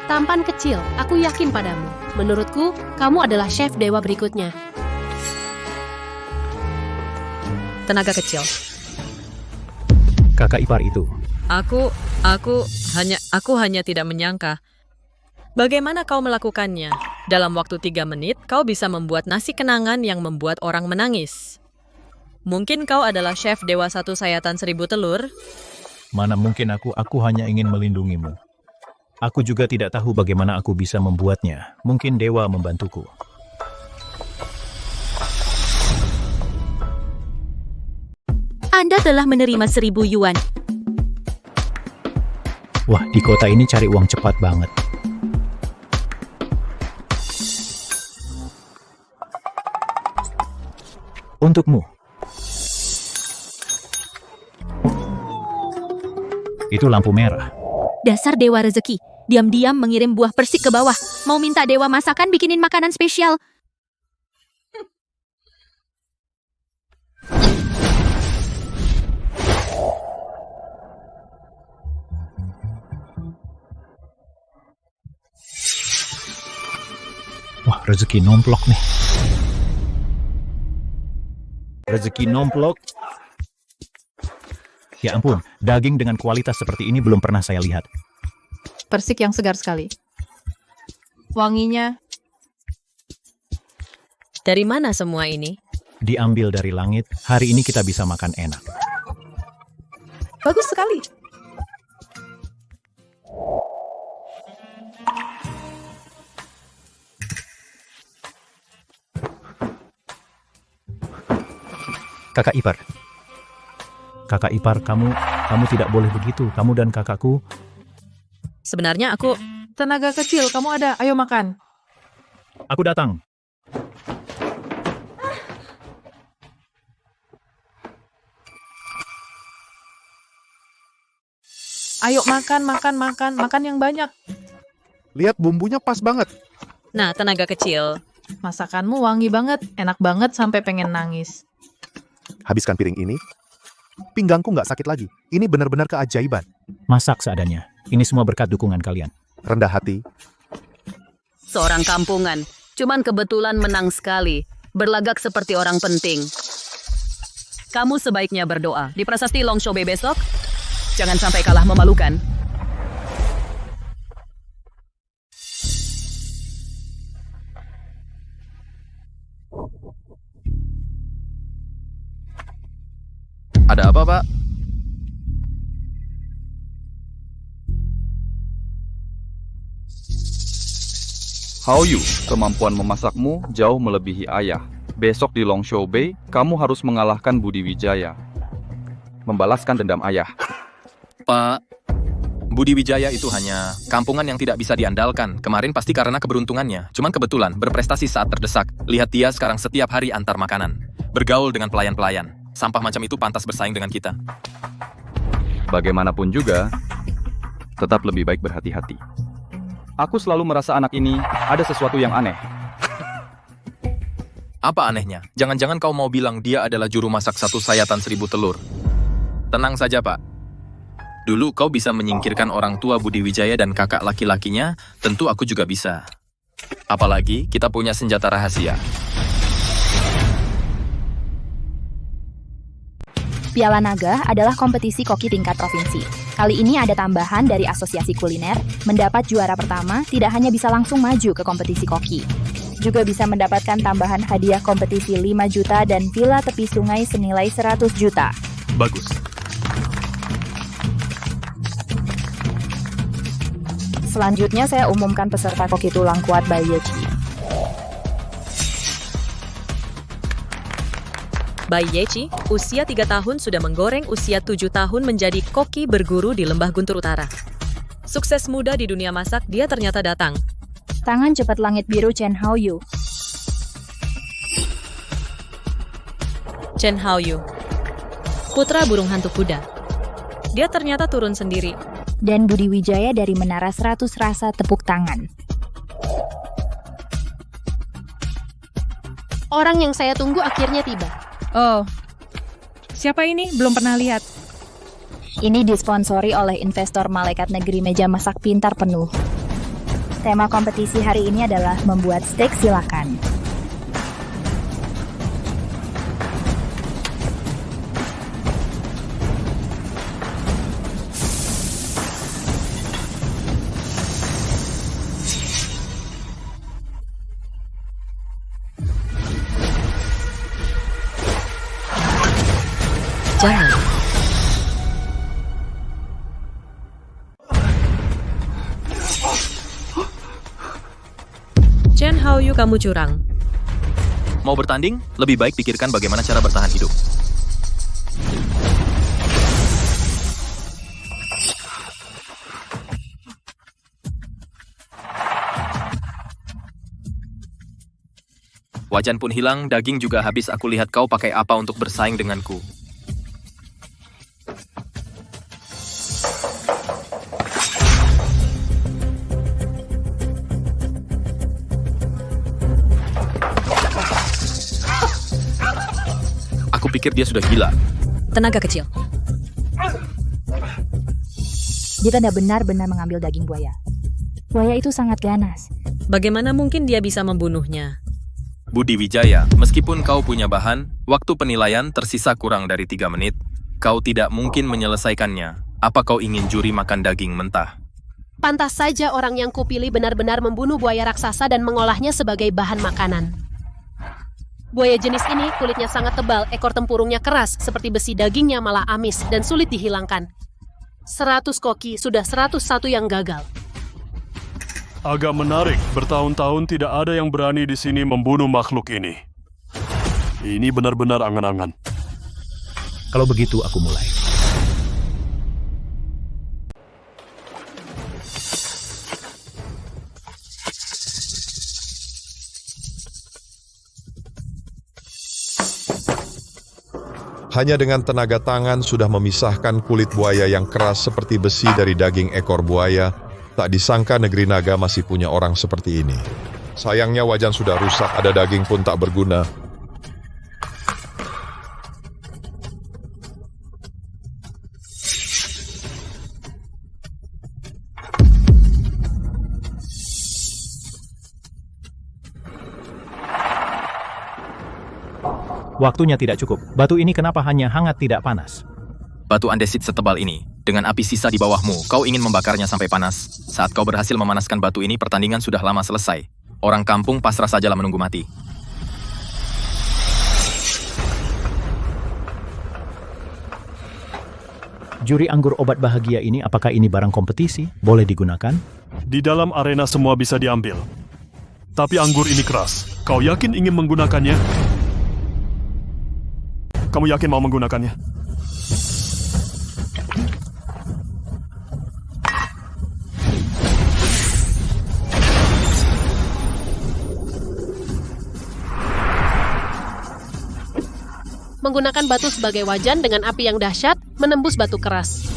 Tampan kecil, aku yakin padamu. Menurutku, kamu adalah chef dewa berikutnya. Tenaga kecil. Kakak ipar itu. Aku hanya tidak menyangka. Bagaimana kau melakukannya? Dalam waktu 3 menit, kau bisa membuat nasi kenangan yang membuat orang menangis. Mungkin kau adalah chef Dewa Satu Sayatan 1000 Telur? Mana mungkin aku hanya ingin melindungimu. Aku juga tidak tahu bagaimana aku bisa membuatnya. Mungkin dewa membantuku. Anda telah menerima 1000 yuan. Wah, di kota ini cari uang cepat banget. Untukmu. Itu lampu merah. Dasar dewa rezeki. Diam-diam mengirim buah persik ke bawah. Mau minta dewa masakan bikinin makanan spesial. Wah, rezeki nomplok nih. Rezeki nomplok. Ya ampun, daging dengan kualitas seperti ini belum pernah saya lihat. Persik yang segar sekali. Wanginya. Dari mana semua ini? Diambil dari langit, hari ini kita bisa makan enak. Bagus sekali. Kakak ipar. Kakak ipar, kamu tidak boleh begitu. Kamu dan kakakku. Sebenarnya aku... Tenaga kecil, kamu ada. Ayo makan. Aku datang. Ayo makan yang banyak. Lihat bumbunya pas banget. Nah, tenaga kecil. Masakanmu wangi banget, enak banget sampai pengen nangis. Habiskan piring ini. Pinggangku nggak sakit lagi. Ini benar-benar keajaiban. Masak seadanya. Ini semua berkat dukungan kalian. Rendah hati. Seorang kampungan, cuman kebetulan menang sekali. Berlagak seperti orang penting. Kamu sebaiknya berdoa. Di prasasti Long Show besok, jangan sampai kalah memalukan. Ada apa, Pak? Hao Yu, kemampuan memasakmu jauh melebihi ayah. Besok di Longshou Bay, kamu harus mengalahkan Budi Wijaya. Membalaskan dendam ayah. Pak, Budi Wijaya itu hanya kampungan yang tidak bisa diandalkan. Kemarin pasti karena keberuntungannya. Cuman kebetulan berprestasi saat terdesak. Lihat dia sekarang setiap hari antar makanan. Bergaul dengan pelayan-pelayan. Sampah macam itu pantas bersaing dengan kita. Bagaimanapun juga, tetap lebih baik berhati-hati. Aku selalu merasa anak ini ada sesuatu yang aneh. Apa anehnya? Jangan-jangan kau mau bilang dia adalah juru masak Satu Sayatan 1000 Telur. Tenang saja, Pak. Dulu kau bisa menyingkirkan orang tua Budi Wijaya dan kakak laki-lakinya, tentu aku juga bisa. Apalagi kita punya senjata rahasia. Piala Naga adalah kompetisi koki tingkat provinsi. Kali ini ada tambahan dari Asosiasi Kuliner, mendapat juara pertama tidak hanya bisa langsung maju ke kompetisi koki. Juga bisa mendapatkan tambahan hadiah kompetisi 5 juta dan villa tepi sungai senilai 100 juta. Bagus. Selanjutnya saya umumkan peserta koki tulang kuat Bai Yechi. Bai Yechi, usia 3 tahun sudah menggoreng usia 7 tahun menjadi koki berguru di Lembah Guntur Utara. Sukses muda di dunia masak, dia ternyata datang. Tangan cepat langit biru Chen Haoyu. Chen Haoyu, putra burung hantu kuda. Dia ternyata turun sendiri. Dan Budi Wijaya dari Menara 100 Rasa tepuk tangan. Orang yang saya tunggu akhirnya tiba. Oh, siapa ini? Belum pernah lihat. Ini disponsori oleh investor Malaikat Negeri Meja Masak Pintar Penuh. Tema kompetisi hari ini adalah membuat steak silakan. Jangan. Chen Haoyu, kamu curang. Mau bertanding? Lebih baik pikirkan bagaimana cara bertahan hidup. Wajan pun hilang, daging juga habis. Aku lihat kau pakai apa untuk bersaing denganku. Aku pikir dia sudah gila. Tenaga kecil. Dia tidak benar-benar mengambil daging buaya. Buaya itu sangat ganas. Bagaimana mungkin dia bisa membunuhnya? Budi Wijaya, meskipun kau punya bahan, waktu penilaian tersisa kurang dari 3 menit, kau tidak mungkin menyelesaikannya. Apa kau ingin juri makan daging mentah? Pantas saja orang yang kupilih benar-benar membunuh buaya raksasa dan mengolahnya sebagai bahan makanan. Buaya jenis ini kulitnya sangat tebal, ekor tempurungnya keras, seperti besi, dagingnya malah amis dan sulit dihilangkan. 100 koki, sudah 101 yang gagal. Agak menarik, bertahun-tahun tidak ada yang berani di sini membunuh makhluk ini. Ini benar-benar angan-angan. Kalau begitu, aku mulai. Hanya dengan tenaga tangan sudah memisahkan kulit buaya yang keras seperti besi dari daging ekor buaya. Tak disangka negeri naga masih punya orang seperti ini. Sayangnya wajan sudah rusak, ada daging pun tak berguna. Waktunya tidak cukup. Batu ini kenapa hanya hangat tidak panas? Batu andesit setebal ini, dengan api sisa di bawahmu, kau ingin membakarnya sampai panas. Saat kau berhasil memanaskan batu ini, pertandingan sudah lama selesai. Orang kampung pasrah sajalah menunggu mati. Juri anggur obat bahagia ini, apakah ini barang kompetisi? Boleh digunakan? Di dalam arena semua bisa diambil. Tapi anggur ini keras. Kau yakin ingin menggunakannya? Kamu yakin mau menggunakannya? Menggunakan batu sebagai wajan dengan api yang dahsyat, menembus batu keras.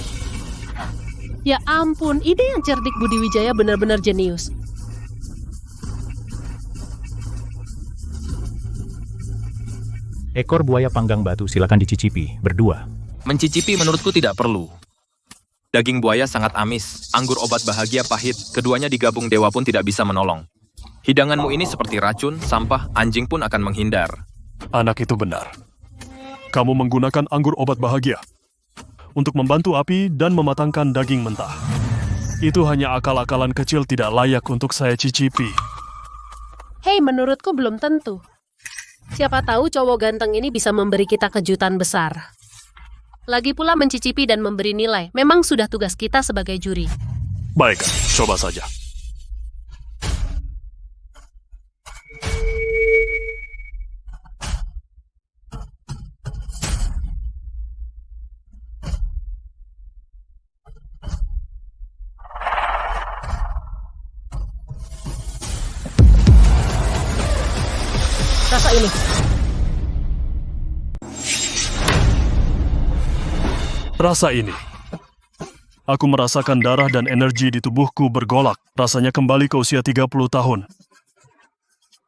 Ya ampun, ide yang cerdik Budi Wijaya benar-benar jenius. Ekor buaya panggang batu, silakan dicicipi, berdua. Mencicipi menurutku tidak perlu. Daging buaya sangat amis, anggur obat bahagia pahit, keduanya digabung dewa pun tidak bisa menolong. Hidanganmu ini seperti racun, sampah, anjing pun akan menghindar. Anak itu benar. Kamu menggunakan anggur obat bahagia untuk membantu api dan mematangkan daging mentah. Itu hanya akal-akalan kecil tidak layak untuk saya cicipi. Hei, menurutku belum tentu. Siapa tahu cowok ganteng ini bisa memberi kita kejutan besar. Lagi pula mencicipi dan memberi nilai, memang sudah tugas kita sebagai juri. Baik, coba saja. Rasa ini. Rasa ini. Aku merasakan darah dan energi di tubuhku bergolak. Rasanya kembali ke usia 30 tahun.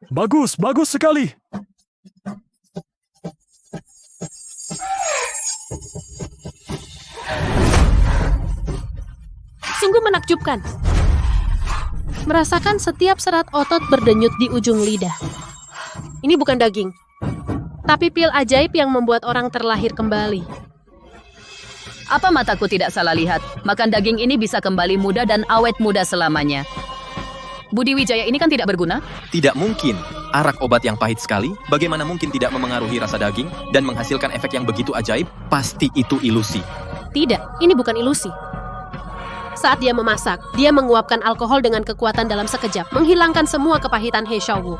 Bagus, bagus sekali. Sungguh menakjubkan. Merasakan setiap serat otot berdenyut di ujung lidah. Ini bukan daging, tapi pil ajaib yang membuat orang terlahir kembali. Apa mataku tidak salah lihat? Makan daging ini bisa kembali muda dan awet muda selamanya. Budi Wijaya ini kan tidak berguna? Tidak mungkin. Arak obat yang pahit sekali, bagaimana mungkin tidak memengaruhi rasa daging dan menghasilkan efek yang begitu ajaib? Pasti itu ilusi. Tidak, ini bukan ilusi. Saat dia memasak, dia menguapkan alkohol dengan kekuatan dalam sekejap, menghilangkan semua kepahitan He Xiaowu.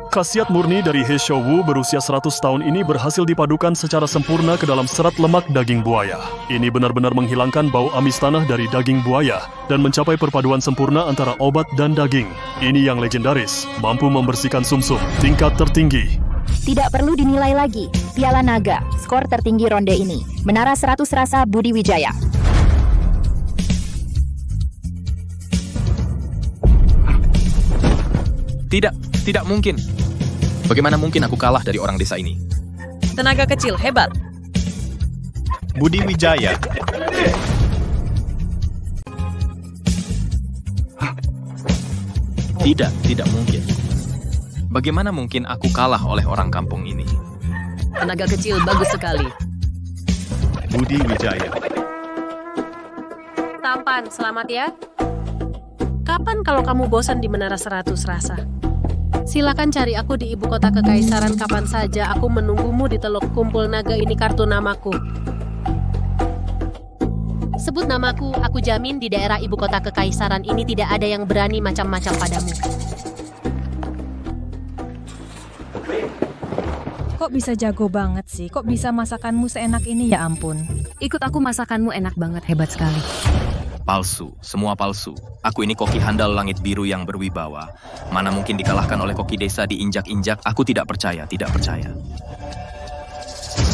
Khasiat murni dari He Xiaowu berusia 100 tahun ini berhasil dipadukan secara sempurna ke dalam serat lemak daging buaya. Ini benar-benar menghilangkan bau amis tanah dari daging buaya dan mencapai perpaduan sempurna antara obat dan daging. Ini yang legendaris, mampu membersihkan sumsum tingkat tertinggi. Tidak perlu dinilai lagi. Piala Naga, skor tertinggi ronde ini. Menara 100 Rasa Budi Wijaya. Tidak mungkin. Bagaimana mungkin aku kalah dari orang desa ini? Tenaga kecil, hebat. Budi Wijaya. Tidak mungkin. Bagaimana mungkin aku kalah oleh orang kampung ini? Tenaga kecil bagus sekali. Budi Wijaya. Tampan, selamat ya. Kapan kalau kamu bosan di Menara 100 Rasa? Silakan cari aku di ibu kota kekaisaran kapan saja. Aku menunggumu di Teluk Kumpul Naga. Ini kartu namaku. Sebut namaku, aku jamin di daerah ibu kota kekaisaran ini tidak ada yang berani macam-macam padamu. Kok bisa jago banget sih? Kok bisa masakanmu seenak ini? Ya ampun. Ikut aku, masakanmu enak banget, hebat sekali. Palsu, semua palsu. Aku ini koki handal langit biru yang berwibawa. Mana mungkin dikalahkan oleh koki desa diinjak-injak. Aku tidak percaya.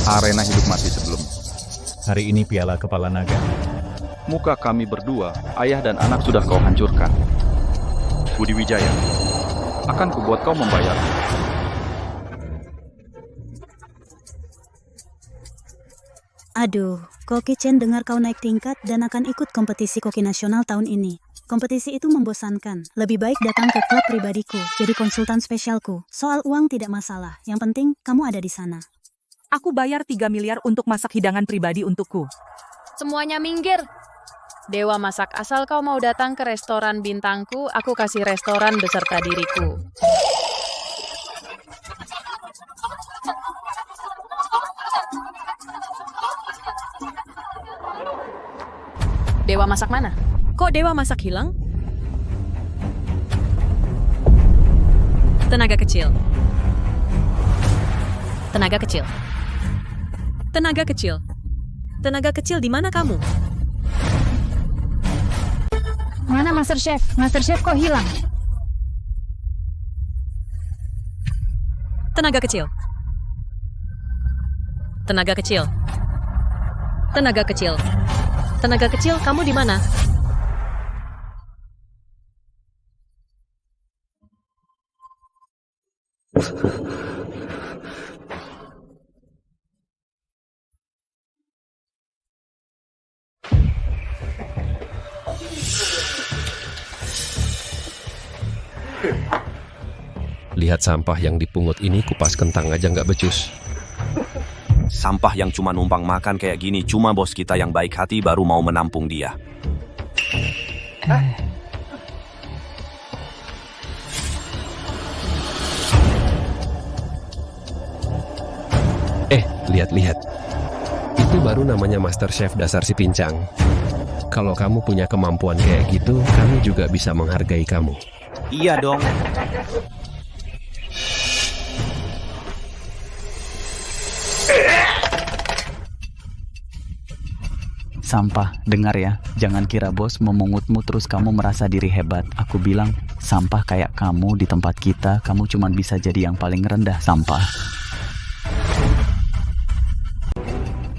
Arena hidup mati sebelumnya. Hari ini piala kepala naga. Muka kami berdua, ayah dan anak sudah kau hancurkan. Budi Wijaya, akan kubuat kau membayar. Aduh, Koki Chen dengar kau naik tingkat dan akan ikut kompetisi koki nasional tahun ini. Kompetisi itu membosankan. Lebih baik datang ke klub pribadiku, jadi konsultan spesialku. Soal uang tidak masalah, yang penting kamu ada di sana. Aku bayar 3 miliar untuk masak hidangan pribadi untukku. Semuanya minggir. Dewa masak, asal kau mau datang ke restoran bintangku, aku kasih restoran beserta diriku. Dewa masak mana? Kok dewa masak hilang? Tenaga kecil. Tenaga kecil. Tenaga kecil. Tenaga kecil, di mana kamu? Mana Master Chef? Master Chef kok hilang? Tenaga kecil. Tenaga kecil. Tenaga kecil. Tenaga kecil, kamu di mana? Lihat sampah yang dipungut ini, kupas kentang aja nggak becus. Sampah yang cuma numpang makan kayak gini, cuma bos kita yang baik hati baru mau menampung dia. Lihat-lihat. Itu baru namanya Master Chef dasar si pincang. Kalau kamu punya kemampuan kayak gitu, kami juga bisa menghargai kamu. Iya dong. Sampah, dengar ya, jangan kira bos memungutmu terus kamu merasa diri hebat. Aku bilang, sampah kayak kamu di tempat kita, kamu cuma bisa jadi yang paling rendah sampah.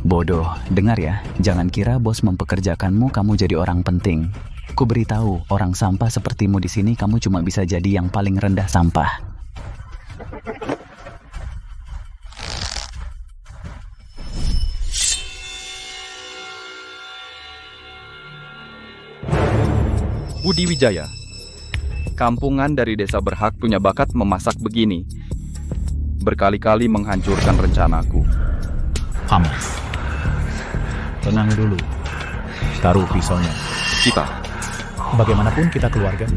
Bodoh, dengar ya, jangan kira bos mempekerjakanmu kamu jadi orang penting. Ku beritahu, orang sampah sepertimu di sini kamu cuma bisa jadi yang paling rendah sampah. Budi Wijaya. Kampungan dari desa berhak punya bakat memasak begini. Berkali-kali menghancurkan rencanaku. Tenang dulu. Taruh pisaunya. Kita. Bagaimanapun kita keluarga.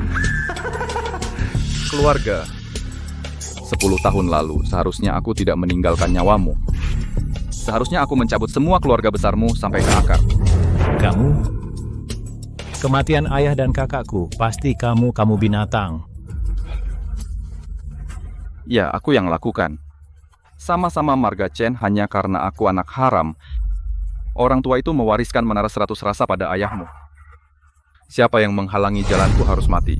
Keluarga. 10 tahun lalu, seharusnya aku tidak meninggalkan nyawamu. Seharusnya aku mencabut semua keluarga besarmu sampai ke akar. Kamu? Kematian ayah dan kakakku, pasti kamu binatang. Ya, aku yang lakukan. Sama-sama marga Chen hanya karena aku anak haram. Orang tua itu mewariskan menara 100 rasa pada ayahmu. Siapa yang menghalangi jalanku harus mati.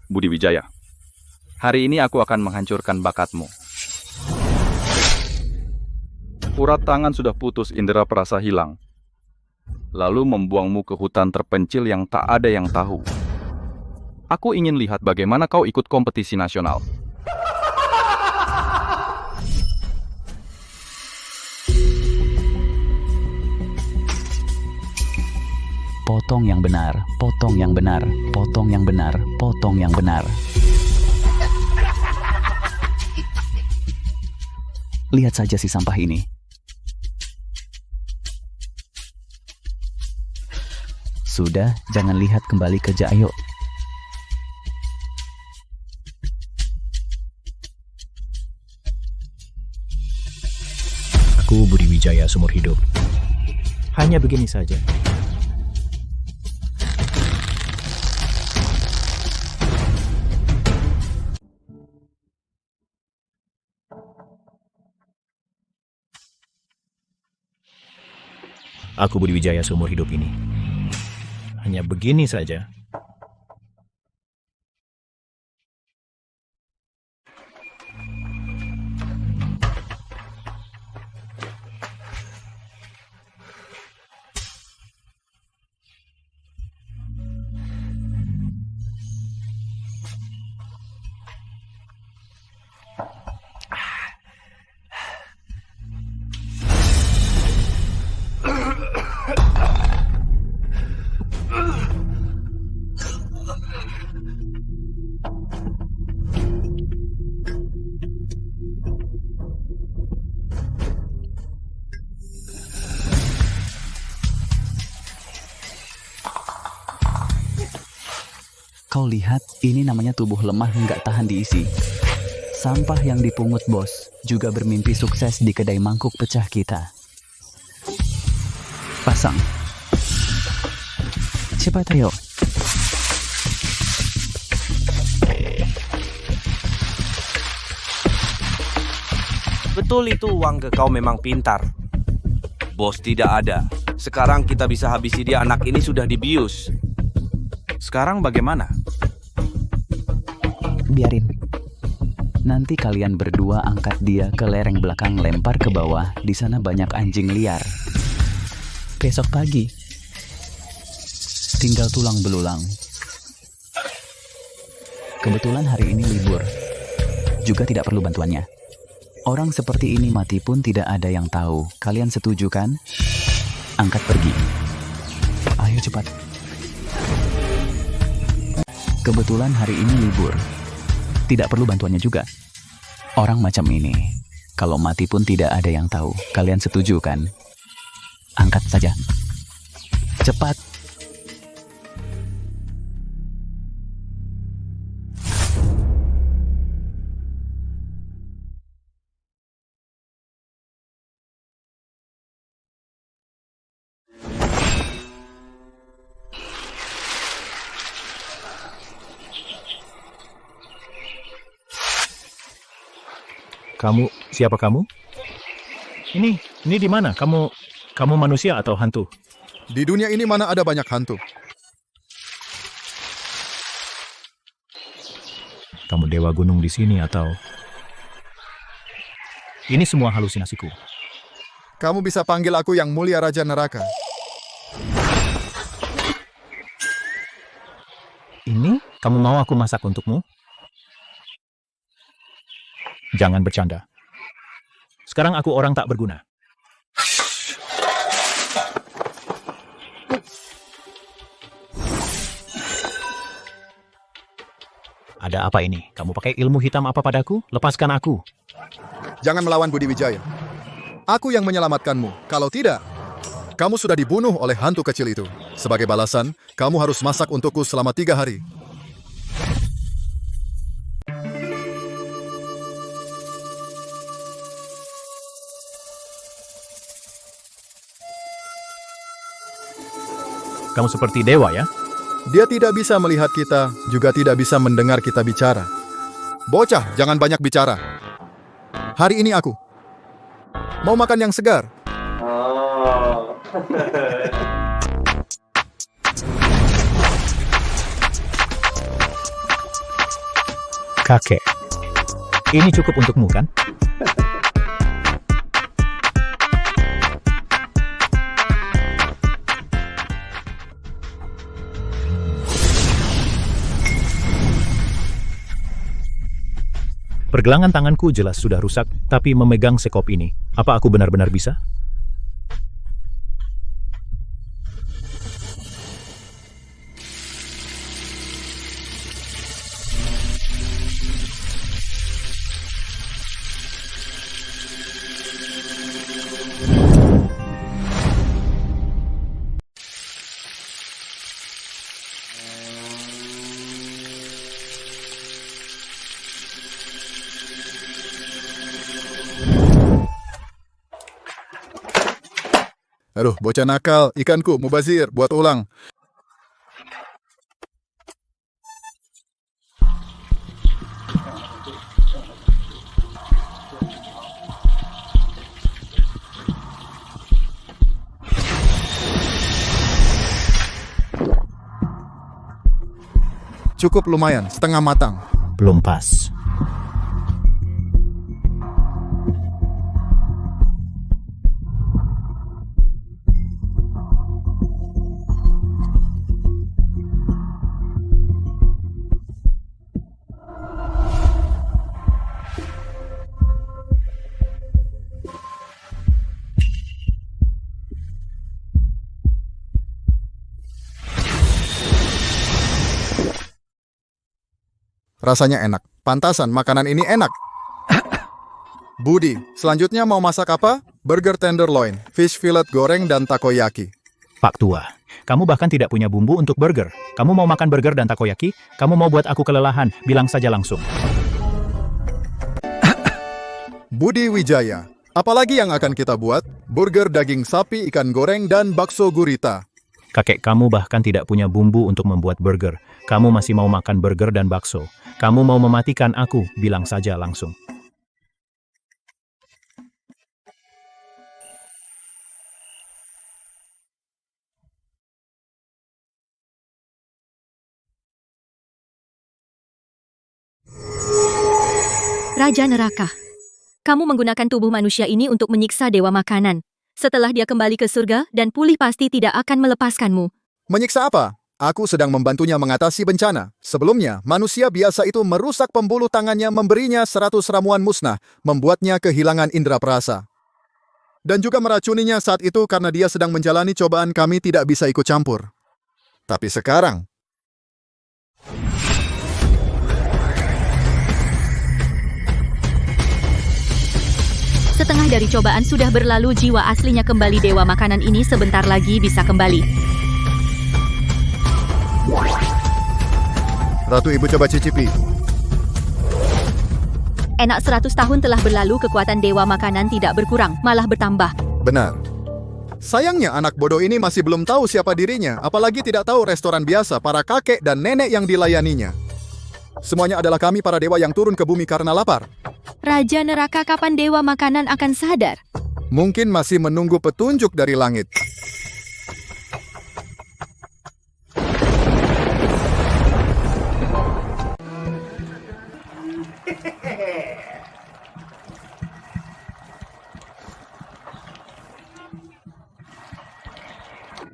Budi Wijaya, hari ini aku akan menghancurkan bakatmu. Urat tangan sudah putus, indera perasa hilang. Lalu membuangmu ke hutan terpencil yang tak ada yang tahu. Aku ingin lihat bagaimana kau ikut kompetisi nasional. Potong yang benar, potong yang benar, potong yang benar, potong yang benar. Lihat saja si sampah ini. Sudah, jangan lihat, kembali kerja, ayo. Aku Budi Wijaya seumur hidup. Hanya begini saja. Aku Budi Wijaya seumur hidup ini. Hanya begini saja. Kau lihat, ini namanya tubuh lemah nggak tahan diisi. Sampah yang dipungut bos juga bermimpi sukses di kedai mangkuk pecah kita. Pasang. Cepat ayo. Betul itu, Wangge, kau memang pintar. Bos tidak ada. Sekarang kita bisa habisi dia, anak ini sudah dibius. Sekarang bagaimana? Biarin. Nanti kalian berdua angkat dia ke lereng belakang, lempar ke bawah. Di sana banyak anjing liar. Besok pagi tinggal tulang belulang. Kebetulan hari ini libur. Juga tidak perlu bantuannya. Orang seperti ini mati pun tidak ada yang tahu. Kalian setuju kan? Angkat pergi. Ayo cepat. Kebetulan hari ini libur. Tidak perlu bantuannya juga. Orang macam ini, kalau mati pun tidak ada yang tahu. Kalian setuju kan? Angkat saja. Cepat. Kamu, siapa kamu? Ini di mana? Kamu manusia atau hantu? Di dunia ini mana ada banyak hantu? Kamu dewa gunung di sini atau? Ini semua halusinasiku. Kamu bisa panggil aku Yang Mulia Raja Neraka. Ini kamu mau aku masak untukmu? Jangan bercanda. Sekarang aku orang tak berguna. Ada apa ini? Kamu pakai ilmu hitam apa padaku? Lepaskan aku. Jangan melawan Budi Wijaya. Aku yang menyelamatkanmu. Kalau tidak, kamu sudah dibunuh oleh hantu kecil itu. Sebagai balasan, kamu harus masak untukku selama 3 hari. Kamu seperti dewa ya? Dia tidak bisa melihat kita, juga tidak bisa mendengar kita bicara. Bocah, jangan banyak bicara. Hari ini aku mau makan yang segar. Kakek, ini cukup untukmu kan? Pergelangan tanganku jelas sudah rusak, tapi memegang sekop ini, apa aku benar-benar bisa? Aduh, bocah nakal, ikanku, mubazir, buat ulang. Cukup lumayan, setengah matang. Belum pas. Rasanya enak. Pantasan makanan ini enak. Budi, selanjutnya mau masak apa? Burger tenderloin, fish fillet goreng, dan takoyaki. Pak Tua, kamu bahkan tidak punya bumbu untuk burger. Kamu mau makan burger dan takoyaki? Kamu mau buat aku kelelahan? Bilang saja langsung. Budi Wijaya, apalagi yang akan kita buat? Burger daging sapi, ikan goreng, dan bakso gurita. Kakek kamu bahkan tidak punya bumbu untuk membuat burger. Kamu masih mau makan burger dan bakso. Kamu mau mematikan aku? Bilang saja langsung. Raja Neraka, kamu menggunakan tubuh manusia ini untuk menyiksa dewa makanan. Setelah dia kembali ke surga dan pulih pasti tidak akan melepaskanmu. Menyiksa apa? Aku sedang membantunya mengatasi bencana. Sebelumnya, manusia biasa itu merusak pembuluh tangannya, memberinya 100 ramuan musnah, membuatnya kehilangan indera perasa. Dan juga meracuninya saat itu karena dia sedang menjalani cobaan, kami tidak bisa ikut campur. Tapi sekarang, Setengah dari cobaan sudah berlalu, jiwa aslinya kembali. Dewa makanan ini sebentar lagi bisa kembali. Ratu Ibu coba cicipi. Enak, 100 tahun telah berlalu, kekuatan dewa makanan tidak berkurang, malah bertambah. Benar. Sayangnya anak bodoh ini masih belum tahu siapa dirinya, apalagi tidak tahu restoran biasa, para kakek dan nenek yang dilayaninya. Semuanya adalah kami para dewa yang turun ke bumi karena lapar. Raja Neraka, kapan dewa makanan akan sadar? Mungkin masih menunggu petunjuk dari langit.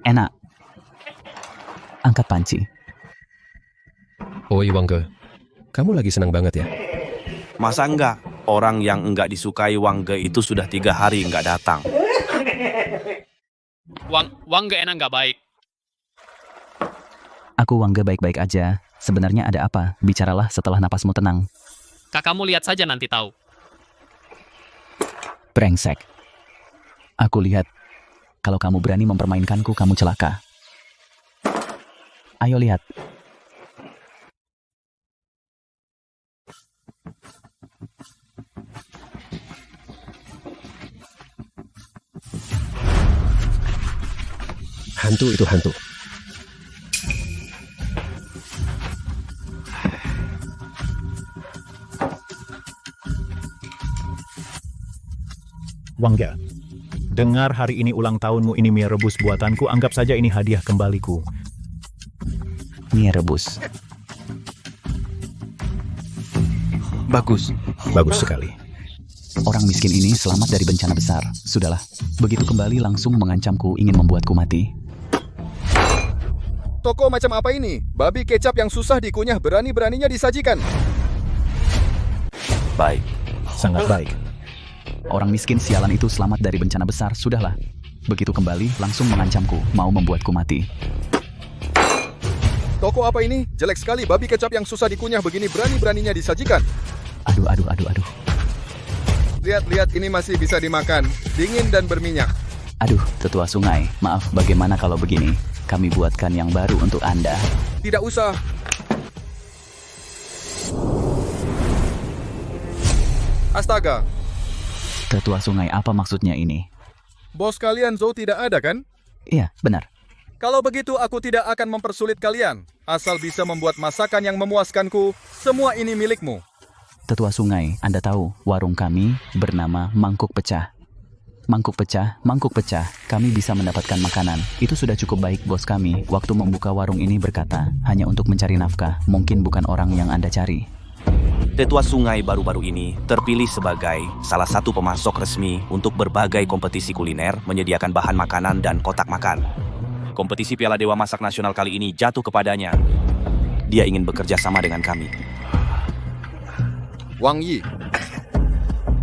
Enak. Angkat panci. Oi Wangge, kamu lagi senang banget ya? Masa enggak? Orang yang enggak disukai Wangge itu sudah 3 hari enggak datang. Wangge enak enggak baik. Aku Wangge baik-baik aja. Sebenarnya ada apa? Bicaralah setelah napasmu tenang. Kakakmu lihat saja nanti tahu. Brengsek. Aku lihat. Kalau kamu berani mempermainkanku, kamu celaka. Ayo lihat. Hantu itu hantu. Wangga, dengar hari ini ulang tahunmu, ini mie rebus buatanku, anggap saja ini hadiah kembaliku. Mie rebus. Bagus. Bagus sekali. Orang miskin ini selamat dari bencana besar. Sudahlah, begitu kembali langsung mengancamku ingin membuatku mati. Toko macam apa ini? Babi kecap yang susah dikunyah berani-beraninya disajikan. Baik. Sangat baik. Orang miskin sialan itu selamat dari bencana besar. Sudahlah, begitu kembali langsung mengancamku mau membuatku mati. Toko apa ini? Jelek sekali, babi kecap yang susah dikunyah begini berani-beraninya disajikan. Aduh. Lihat, ini masih bisa dimakan. Dingin dan berminyak. Aduh, tetua sungai. Maaf, bagaimana kalau begini? Kami buatkan yang baru untuk Anda. Tidak usah. Astaga. Tetua sungai, apa maksudnya ini? Bos kalian Zhou tidak ada kan? Iya, benar. Kalau begitu aku tidak akan mempersulit kalian. Asal bisa membuat masakan yang memuaskanku, semua ini milikmu. Tetua sungai, Anda tahu, warung kami bernama Mangkuk Pecah. Mangkuk pecah, kami bisa mendapatkan makanan. Itu sudah cukup baik bos kami. Waktu membuka warung ini berkata, hanya untuk mencari nafkah, mungkin bukan orang yang Anda cari. Tetua sungai baru-baru ini terpilih sebagai salah satu pemasok resmi untuk berbagai kompetisi kuliner, menyediakan bahan makanan dan kotak makan. Kompetisi Piala Dewa Masak Nasional kali ini jatuh kepadanya. Dia ingin bekerja sama dengan kami. Wang Yi,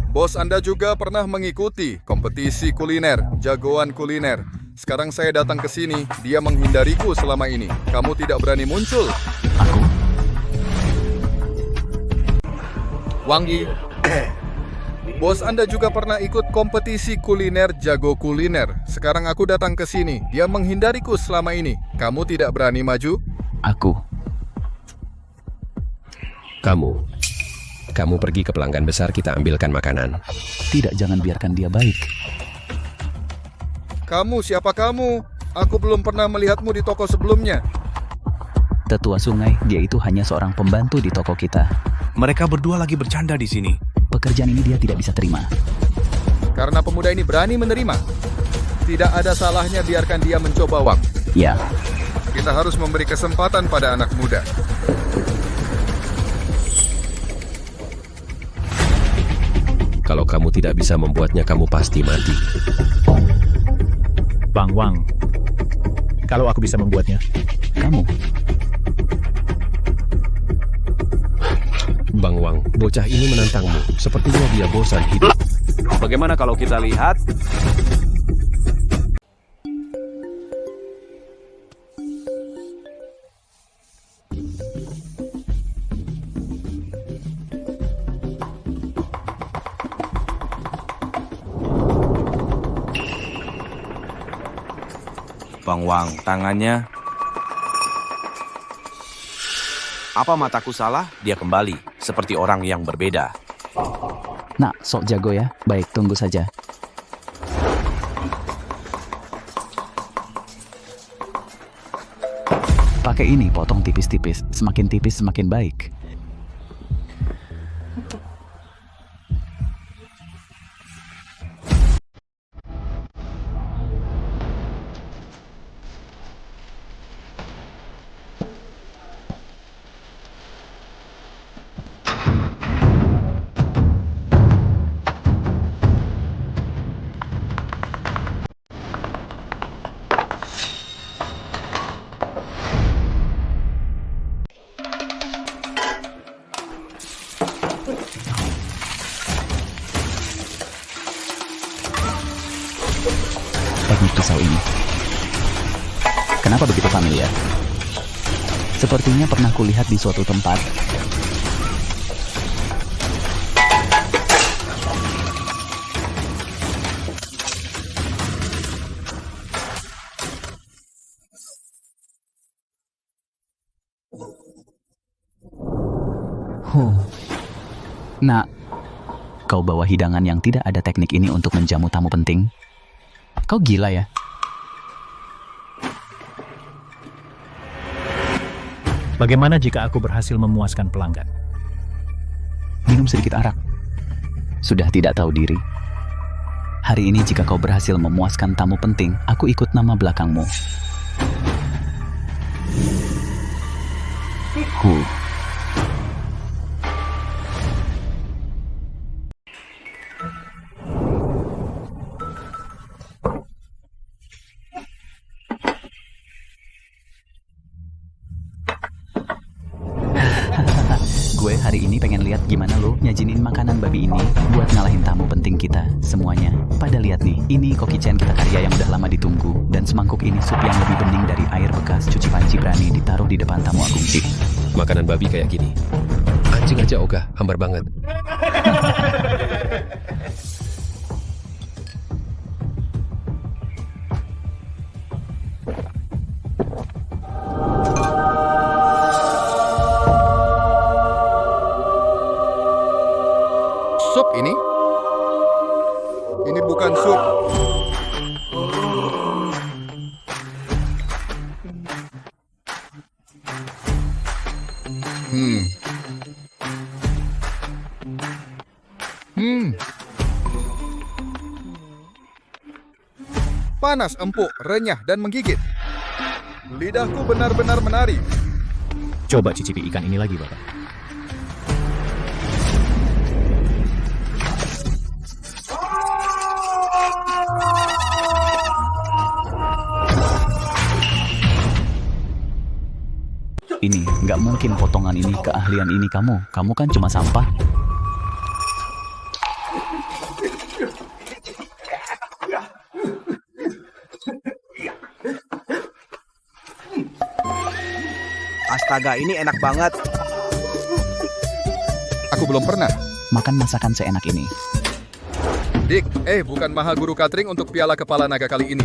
bos Anda juga pernah mengikuti kompetisi kuliner, jagoan kuliner. Sekarang saya datang ke sini, dia menghindariku selama ini. Kamu tidak berani muncul. Aku? Wang Yi, bos Anda juga pernah ikut kompetisi kuliner, jago kuliner. Sekarang aku datang ke sini, dia menghindariku selama ini. Kamu tidak berani maju? Aku. Kamu pergi ke pelanggan besar, kita ambilkan makanan. Tidak, jangan biarkan dia baik. Kamu, siapa kamu? Aku belum pernah melihatmu di toko sebelumnya. Tetua sungai, dia itu hanya seorang pembantu di toko kita. Mereka berdua lagi bercanda di sini. Pekerjaan ini dia tidak bisa terima. Karena pemuda ini berani menerima. Tidak ada salahnya biarkan dia mencoba Wang. Ya. Kita harus memberi kesempatan pada anak muda. Kalau kamu tidak bisa membuatnya, kamu pasti mati. Bang Wang, kalau aku bisa membuatnya. Kamu? Bang Wang, bocah ini menantangmu. Sepertinya dia bosan hidup. Bagaimana kalau kita lihat? Bang Wang, tangannya. Apa mataku salah? Dia kembali, seperti orang yang berbeda. Nak, sok jago ya. Baik, tunggu saja. Pakai ini, potong tipis-tipis. Semakin tipis, semakin baik. Teknik pisau ini. Kenapa begitu familiar? Sepertinya pernah kulihat di suatu tempat. Nak, kau bawa hidangan yang tidak ada teknik ini untuk menjamu tamu penting? Kau gila ya? Bagaimana jika aku berhasil memuaskan pelanggan? Minum sedikit arak. Sudah tidak tahu diri. Hari ini jika kau berhasil memuaskan tamu penting, aku ikut nama belakangmu. Gue hari ini pengen lihat gimana lo nyajinin makanan babi ini buat ngalahin tamu penting kita semuanya. Pada lihat nih, ini Koki Chen kita karya yang udah lama ditunggu, dan semangkuk ini sup yang lebih bening dari air bekas cuci panci berani ditaruh di depan tamu agung sih. Makanan babi kayak gini. Anjing aja ogah, hambar banget. Sup ini? Ini bukan sup. Panas, empuk, renyah, dan menggigit. Lidahku benar-benar menari. Coba cicipi ikan ini lagi, Bapak. Ini, nggak mungkin potongan ini keahlian ini kamu. Kamu kan cuma sampah. Astaga, ini enak banget. Aku belum pernah. Makan masakan seenak ini. Dik, bukan Maha Guru Catering untuk Piala Kepala Naga kali ini.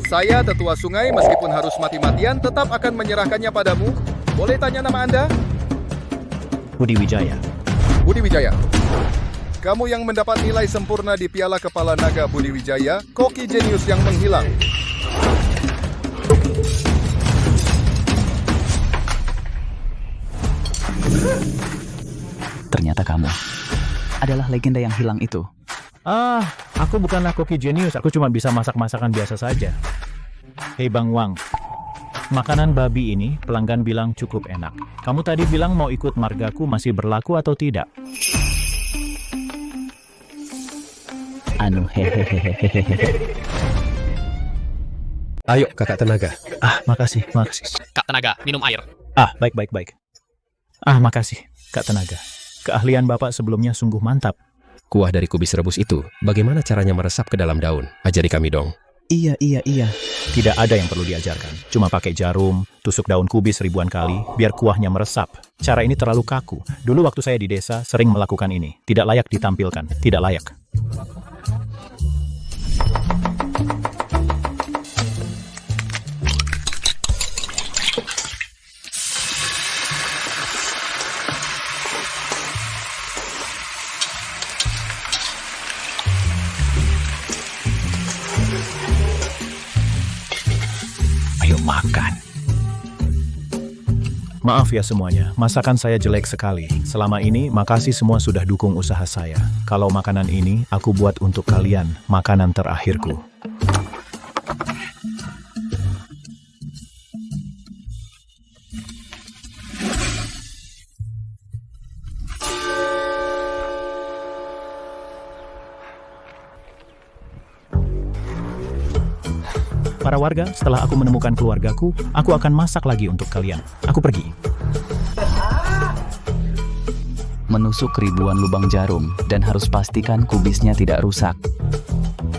Saya, tetua sungai, meskipun harus mati-matian, tetap akan menyerahkannya padamu. Boleh tanya nama Anda? Budi Wijaya. Budi Wijaya. Kamu yang mendapat nilai sempurna di Piala Kepala Naga Budi Wijaya, koki jenius yang menghilang. Ternyata kamu adalah legenda yang hilang itu. Aku bukanlah koki jenius, aku cuma bisa masak masakan biasa saja. Hei Bang Wang, makanan babi ini pelanggan bilang cukup enak. Kamu tadi bilang mau ikut margaku, masih berlaku atau tidak? Ayo, Kakak Tenaga. Makasih. Kak Tenaga, minum air. Baik. Makasih, Kak Tenaga. Keahlian Bapak sebelumnya sungguh mantap. Kuah dari kubis rebus itu, bagaimana caranya meresap ke dalam daun? Ajari kami dong. Iya. Tidak ada yang perlu diajarkan. Cuma pakai jarum, tusuk daun kubis ribuan kali, biar kuahnya meresap. Cara ini terlalu kaku. Dulu waktu saya di desa, sering melakukan ini. Tidak layak ditampilkan. Tidak layak. Ayo makan. Maaf ya semuanya, masakan saya jelek sekali. Selama ini, makasih semua sudah dukung usaha saya. Kalau makanan ini, aku buat untuk kalian, makanan terakhirku. Para warga, setelah aku menemukan keluargaku, aku akan masak lagi untuk kalian. Aku pergi. Menusuk ribuan lubang jarum, dan harus pastikan kubisnya tidak rusak.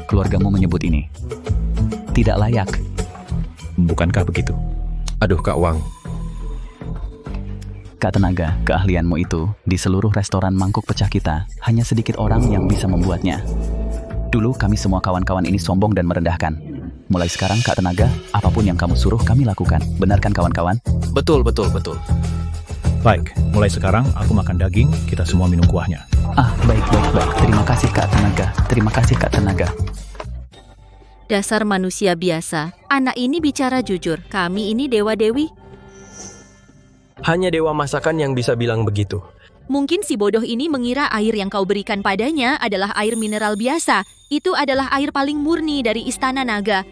Keluargamu menyebut ini tidak layak. Bukankah begitu? Aduh, Kak Wang. Kak Tenaga, keahlianmu itu di seluruh restoran mangkuk pecah kita, hanya sedikit orang yang bisa membuatnya. Dulu kami semua kawan-kawan ini sombong dan merendahkan. Mulai sekarang, Kak Tenaga, apapun yang kamu suruh kami lakukan. Benar kan kawan-kawan? Betul. Baik, mulai sekarang aku makan daging, kita semua minum kuahnya. Baik. Terima kasih Kak Tenaga. Dasar manusia biasa. Anak ini bicara jujur. Kami ini dewa-dewi. Hanya dewa masakan yang bisa bilang begitu. Mungkin si bodoh ini mengira air yang kau berikan padanya adalah air mineral biasa. Itu adalah air paling murni dari Istana Naga.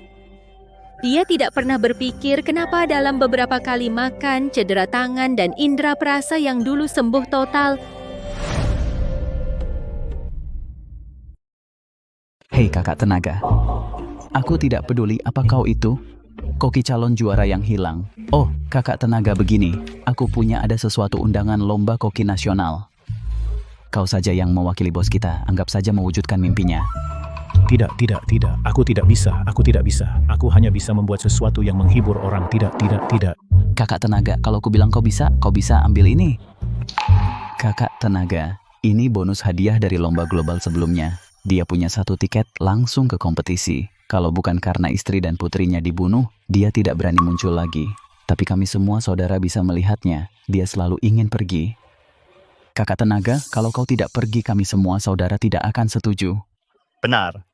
Dia tidak pernah berpikir kenapa dalam beberapa kali makan, cedera tangan, dan indera perasa yang dulu sembuh total. Hei kakak tenaga, aku tidak peduli apa kau itu, koki calon juara yang hilang. Oh, kakak tenaga begini, aku punya ada sesuatu undangan lomba koki nasional. Kau saja yang mewakili bos kita, anggap saja mewujudkan mimpinya. Tidak. Aku tidak bisa. Aku hanya bisa membuat sesuatu yang menghibur orang. Tidak. Kakak tenaga, kalau ku bilang kau bisa ambil ini. Kakak tenaga, ini bonus hadiah dari lomba global sebelumnya. Dia punya 1 tiket langsung ke kompetisi. Kalau bukan karena istri dan putrinya dibunuh, dia tidak berani muncul lagi. Tapi kami semua saudara bisa melihatnya. Dia selalu ingin pergi. Kakak tenaga, kalau kau tidak pergi, kami semua saudara tidak akan setuju. Benar.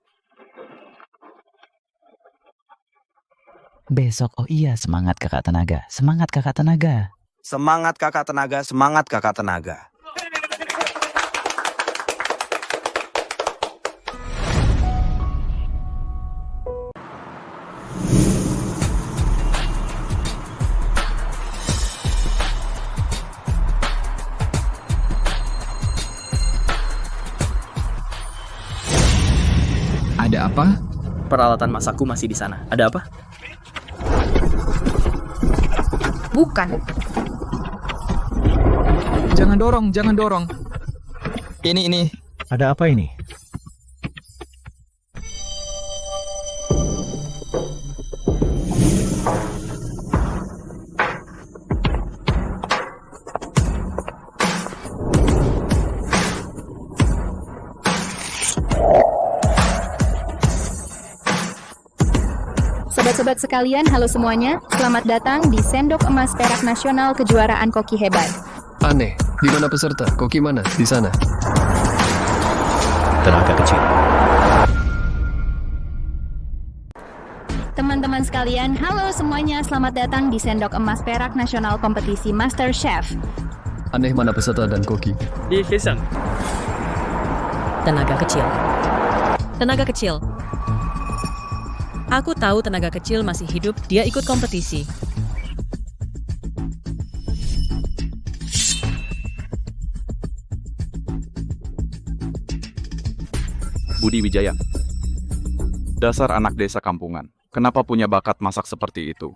Besok, oh iya, semangat kakak tenaga. Semangat kakak tenaga. Semangat kakak tenaga, semangat kakak tenaga. Ada apa? Peralatan masakku masih di sana. Ada apa? Bukan. Jangan dorong. Ini. Ada apa ini? Sobat-sobat sekalian, halo semuanya. Selamat datang di Sendok Emas Perak Nasional Kejuaraan Koki Hebat. Aneh, di mana peserta? Koki mana? Di sana. Tenaga kecil. Teman-teman sekalian, halo semuanya. Selamat datang di Sendok Emas Perak Nasional Kompetisi Master Chef. Aneh, mana peserta dan koki? Di Hisang. Tenaga kecil. Aku tahu tenaga kecil masih hidup, dia ikut kompetisi. Budi Wijaya. Dasar anak desa kampungan. Kenapa punya bakat masak seperti itu?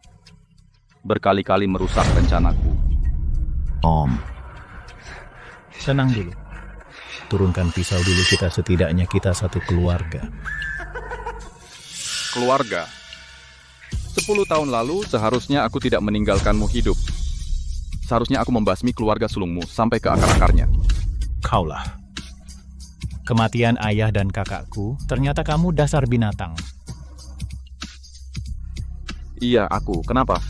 Berkali-kali merusak rencanaku. Om. Senang dulu. Turunkan pisau dulu, setidaknya kita satu keluarga. Keluarga. 10 tahun lalu seharusnya aku tidak meninggalkanmu hidup. Seharusnya aku membasmi keluarga sulungmu sampai ke akar-akarnya. Kaulah. Kematian ayah dan kakakku, ternyata kamu dasar binatang. Iya, aku. Kenapa?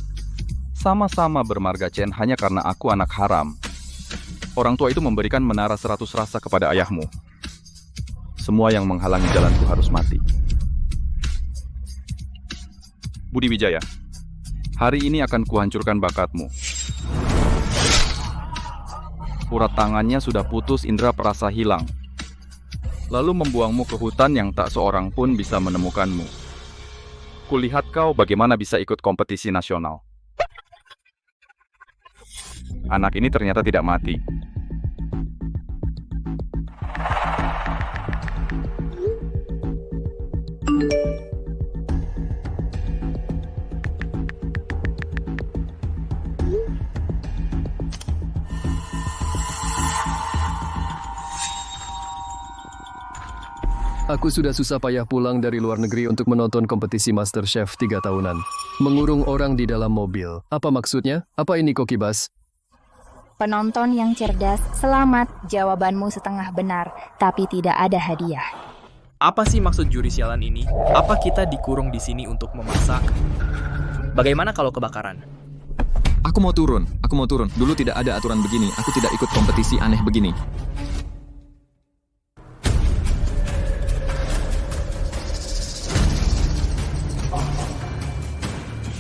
Sama-sama bermarga Chen hanya karena aku anak haram. Orang tua itu memberikan menara 100 rasa kepada ayahmu. Semua yang menghalangi jalanku harus mati. Budi Wijaya, hari ini akan kuhancurkan bakatmu. Urat tangannya sudah putus, indera perasa hilang. Lalu membuangmu ke hutan yang tak seorang pun bisa menemukanmu. Kulihat kau bagaimana bisa ikut kompetisi nasional. Anak ini ternyata tidak mati. Aku sudah susah payah pulang dari luar negeri untuk menonton kompetisi Master Chef 3 tahunan. Mengurung orang di dalam mobil. Apa maksudnya? Apa ini Koki Bas? Penonton yang cerdas, selamat. Jawabanmu setengah benar, tapi tidak ada hadiah. Apa sih maksud juri sialan ini? Apa kita dikurung di sini untuk memasak? Bagaimana kalau kebakaran? Aku mau turun. Dulu tidak ada aturan begini. Aku tidak ikut kompetisi aneh begini.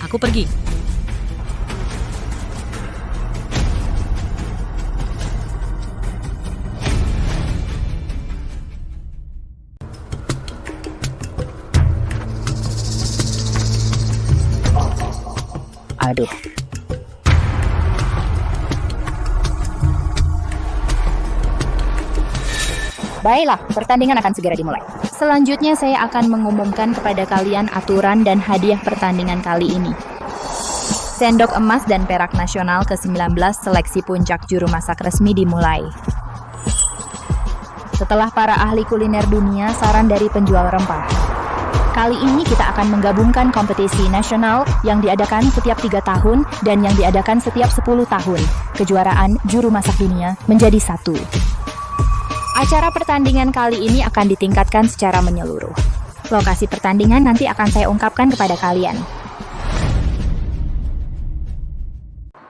Aku pergi. Aduh. Baiklah, pertandingan akan segera dimulai. Selanjutnya saya akan mengumumkan kepada kalian aturan dan hadiah pertandingan kali ini. Sendok emas dan perak nasional ke-19 seleksi puncak juru masak resmi dimulai. Setelah para ahli kuliner dunia saran dari penjual rempah. Kali ini kita akan menggabungkan kompetisi nasional yang diadakan setiap 3 tahun dan yang diadakan setiap 10 tahun. Kejuaraan juru masak dunia menjadi satu. Acara pertandingan kali ini akan ditingkatkan secara menyeluruh. Lokasi pertandingan nanti akan saya ungkapkan kepada kalian.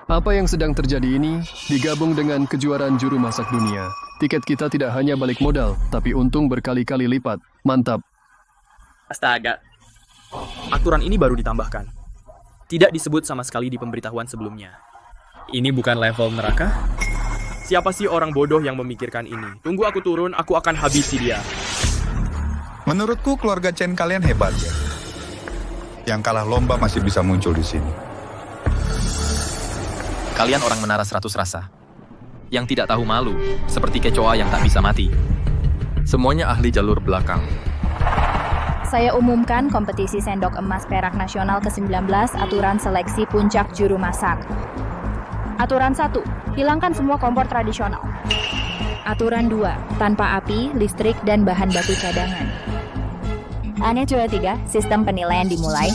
Apa yang sedang terjadi ini digabung dengan kejuaraan juru masak dunia. Tiket kita tidak hanya balik modal, tapi untung berkali-kali lipat. Mantap. Astaga. Aturan ini baru ditambahkan. Tidak disebut sama sekali di pemberitahuan sebelumnya. Ini bukan level neraka? Siapa sih orang bodoh yang memikirkan ini? Tunggu aku turun, aku akan habisi dia. Menurutku keluarga Chen kalian hebat ya. Yang kalah lomba masih bisa muncul di sini. Kalian orang menara 100 rasa. Yang tidak tahu malu, seperti kecoa yang tak bisa mati. Semuanya ahli jalur belakang. Saya umumkan kompetisi sendok emas perak nasional ke-19 aturan seleksi puncak juru masak. Aturan 1, hilangkan semua kompor tradisional. Aturan 2, tanpa api, listrik, dan bahan baku cadangan. Aturan 3, sistem penilaian dimulai.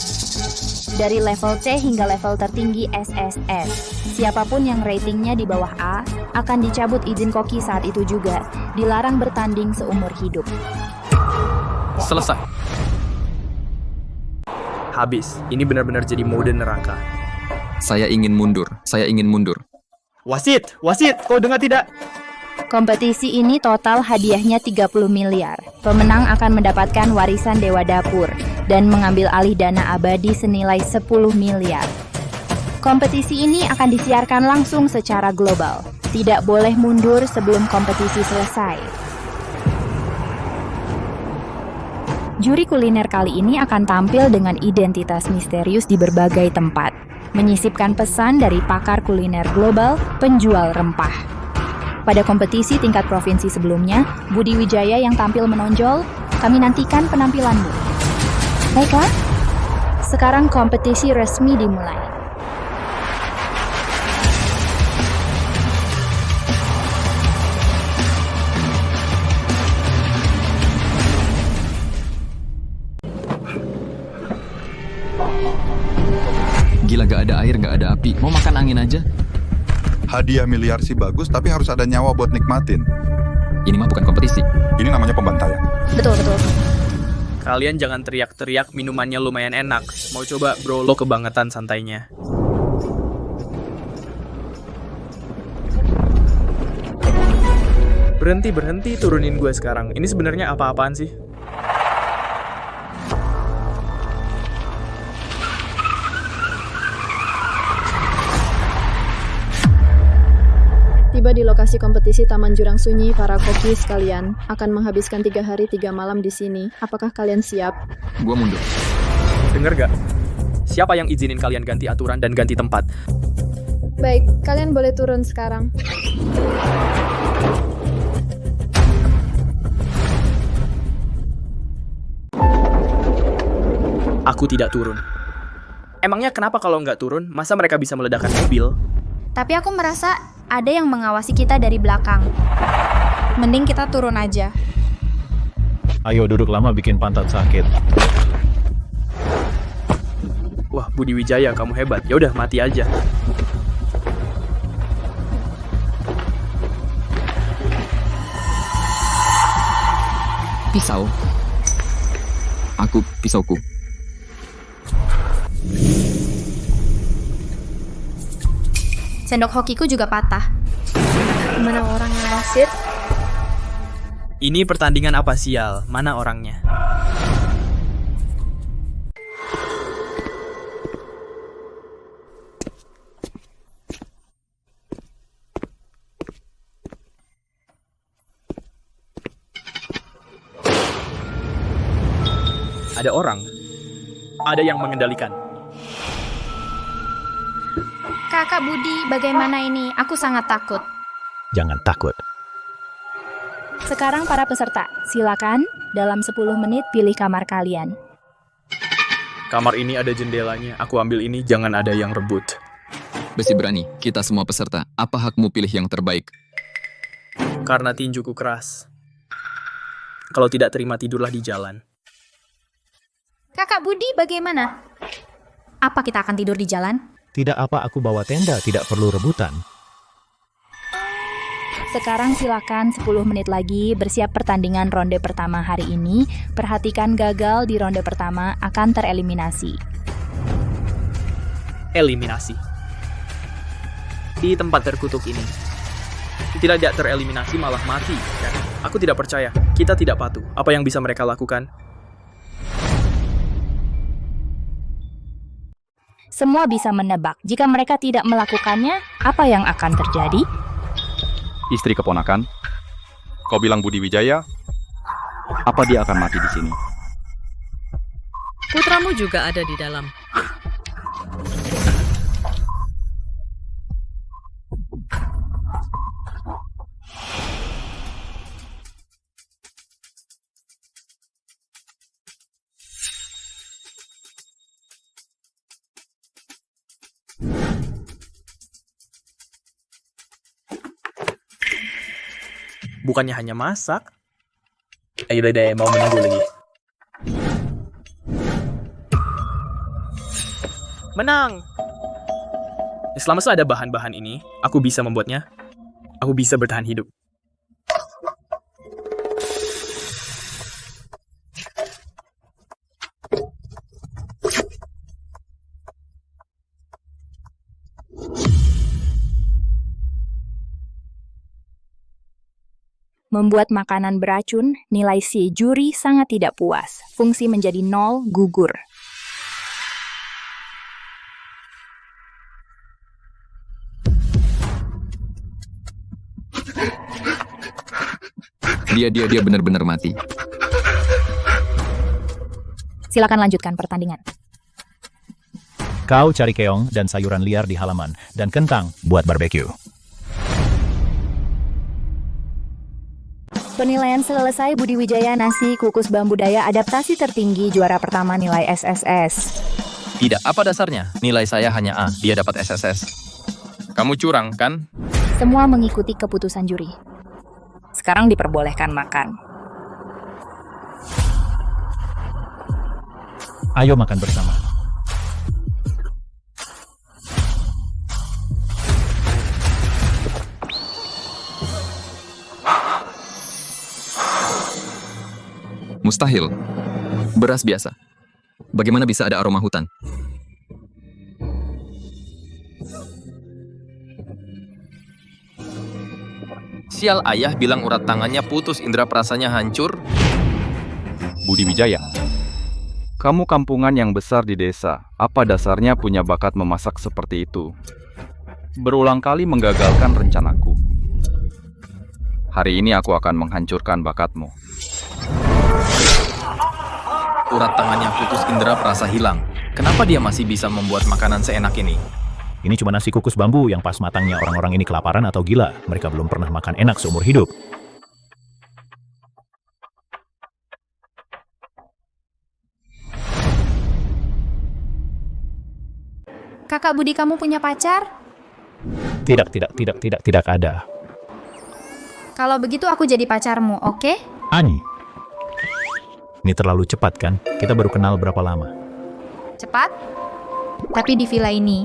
Dari level C hingga level tertinggi SSS. Siapapun yang ratingnya di bawah A, akan dicabut izin koki saat itu juga. Dilarang bertanding seumur hidup. Selesai. Habis, ini benar-benar jadi mode neraka. Saya ingin mundur. Wasit, kau dengar tidak? Kompetisi ini total hadiahnya 30 miliar. Pemenang akan mendapatkan warisan Dewa Dapur dan mengambil alih dana abadi senilai 10 miliar. Kompetisi ini akan disiarkan langsung secara global. Tidak boleh mundur sebelum kompetisi selesai. Juri kuliner kali ini akan tampil dengan identitas misterius di berbagai tempat, menyisipkan pesan dari pakar kuliner global, penjual rempah. Pada kompetisi tingkat provinsi sebelumnya, Budi Wijaya yang tampil menonjol, kami nantikan penampilanmu. Baiklah, sekarang kompetisi resmi dimulai. Gila, gak ada air, gak ada api. Mau makan angin aja? Hadiah miliar sih bagus, tapi harus ada nyawa buat nikmatin. Ini mah bukan kompetisi. Ini namanya pembantaian. Betul. Kalian jangan teriak-teriak, minumannya lumayan enak. Mau coba bro, lo kebangetan santainya. Berhenti, turunin gue sekarang. Ini sebenarnya apa-apaan sih? Tiba di lokasi kompetisi Taman Jurang Sunyi, para koki sekalian akan menghabiskan 3 hari 3 malam di sini. Apakah kalian siap? Gua mundur. Dengar gak? Siapa yang izinin kalian ganti aturan dan ganti tempat? Baik, kalian boleh turun sekarang. Aku tidak turun. Emangnya kenapa kalau nggak turun, masa mereka bisa meledakkan mobil? Tapi aku merasa ada yang mengawasi kita dari belakang. Mending kita turun aja. Ayo duduk lama bikin pantat sakit. Wah, Budi Wijaya, kamu hebat. Ya udah, mati aja. Pisau. Aku pisauku. Sendok hokiku juga patah. Mana orang yang wasit? Ini pertandingan apa sial? Mana orangnya? Ada orang. Ada yang mengendalikan. Kakak Budi, bagaimana ini? Aku sangat takut. Jangan takut. Sekarang para peserta, silakan dalam 10 menit pilih kamar kalian. Kamar ini ada jendelanya. Aku ambil ini, jangan ada yang rebut. Besi berani, kita semua peserta. Apa hakmu pilih yang terbaik? Karena tinjuku keras. Kalau tidak terima, tidurlah di jalan. Kakak Budi, bagaimana? Apa kita akan tidur di jalan? Tidak apa, aku bawa tenda, tidak perlu rebutan. Sekarang silakan 10 menit lagi bersiap pertandingan ronde pertama hari ini. Perhatikan gagal di ronde pertama akan tereliminasi. Eliminasi. Di tempat terkutuk ini. Tidak tereliminasi malah mati. Kan? Aku tidak percaya. Kita tidak patuh. Apa yang bisa mereka lakukan? Semua bisa menebak. Jika mereka tidak melakukannya, apa yang akan terjadi? Istri keponakan, kau bilang Budi Wijaya, apa dia akan mati di sini? Putramu juga ada di dalam. Bukannya hanya masak. Ayo deh, mau menunggu lagi. Menang! Selama ada bahan-bahan ini, aku bisa membuatnya. Aku bisa bertahan hidup. Membuat makanan beracun, nilai si juri sangat tidak puas. Fungsi menjadi 0, gugur. Dia benar-benar mati. Silakan lanjutkan pertandingan. Kau cari keong dan sayuran liar di halaman, dan kentang buat barbeque. Penilaian selesai. Budi Wijaya nasi kukus bambu daya adaptasi tertinggi, juara pertama nilai SSS. Tidak, apa dasarnya? Nilai saya hanya A, dia dapat SSS. Kamu curang, kan? Semua mengikuti keputusan juri. Sekarang diperbolehkan makan. Ayo makan bersama. Mustahil. Beras biasa. Bagaimana bisa ada aroma hutan? Sial, ayah bilang urat tangannya putus, indera perasanya hancur. Budi Wijaya, kamu kampungan yang besar di desa. Apa dasarnya punya bakat memasak seperti itu? Berulang kali menggagalkan rencanaku. Hari ini aku akan menghancurkan bakatmu. Urat tangannya putus, indera perasa hilang. Kenapa dia masih bisa membuat makanan seenak ini? Ini cuma nasi kukus bambu yang pas matangnya. Orang-orang ini kelaparan atau gila. Mereka belum pernah makan enak seumur hidup. Kakak Budi, kamu punya pacar? Tidak ada. Kalau begitu aku jadi pacarmu, oke? Ani, ini terlalu cepat kan? Kita baru kenal berapa lama? Cepat? Tapi di villa ini,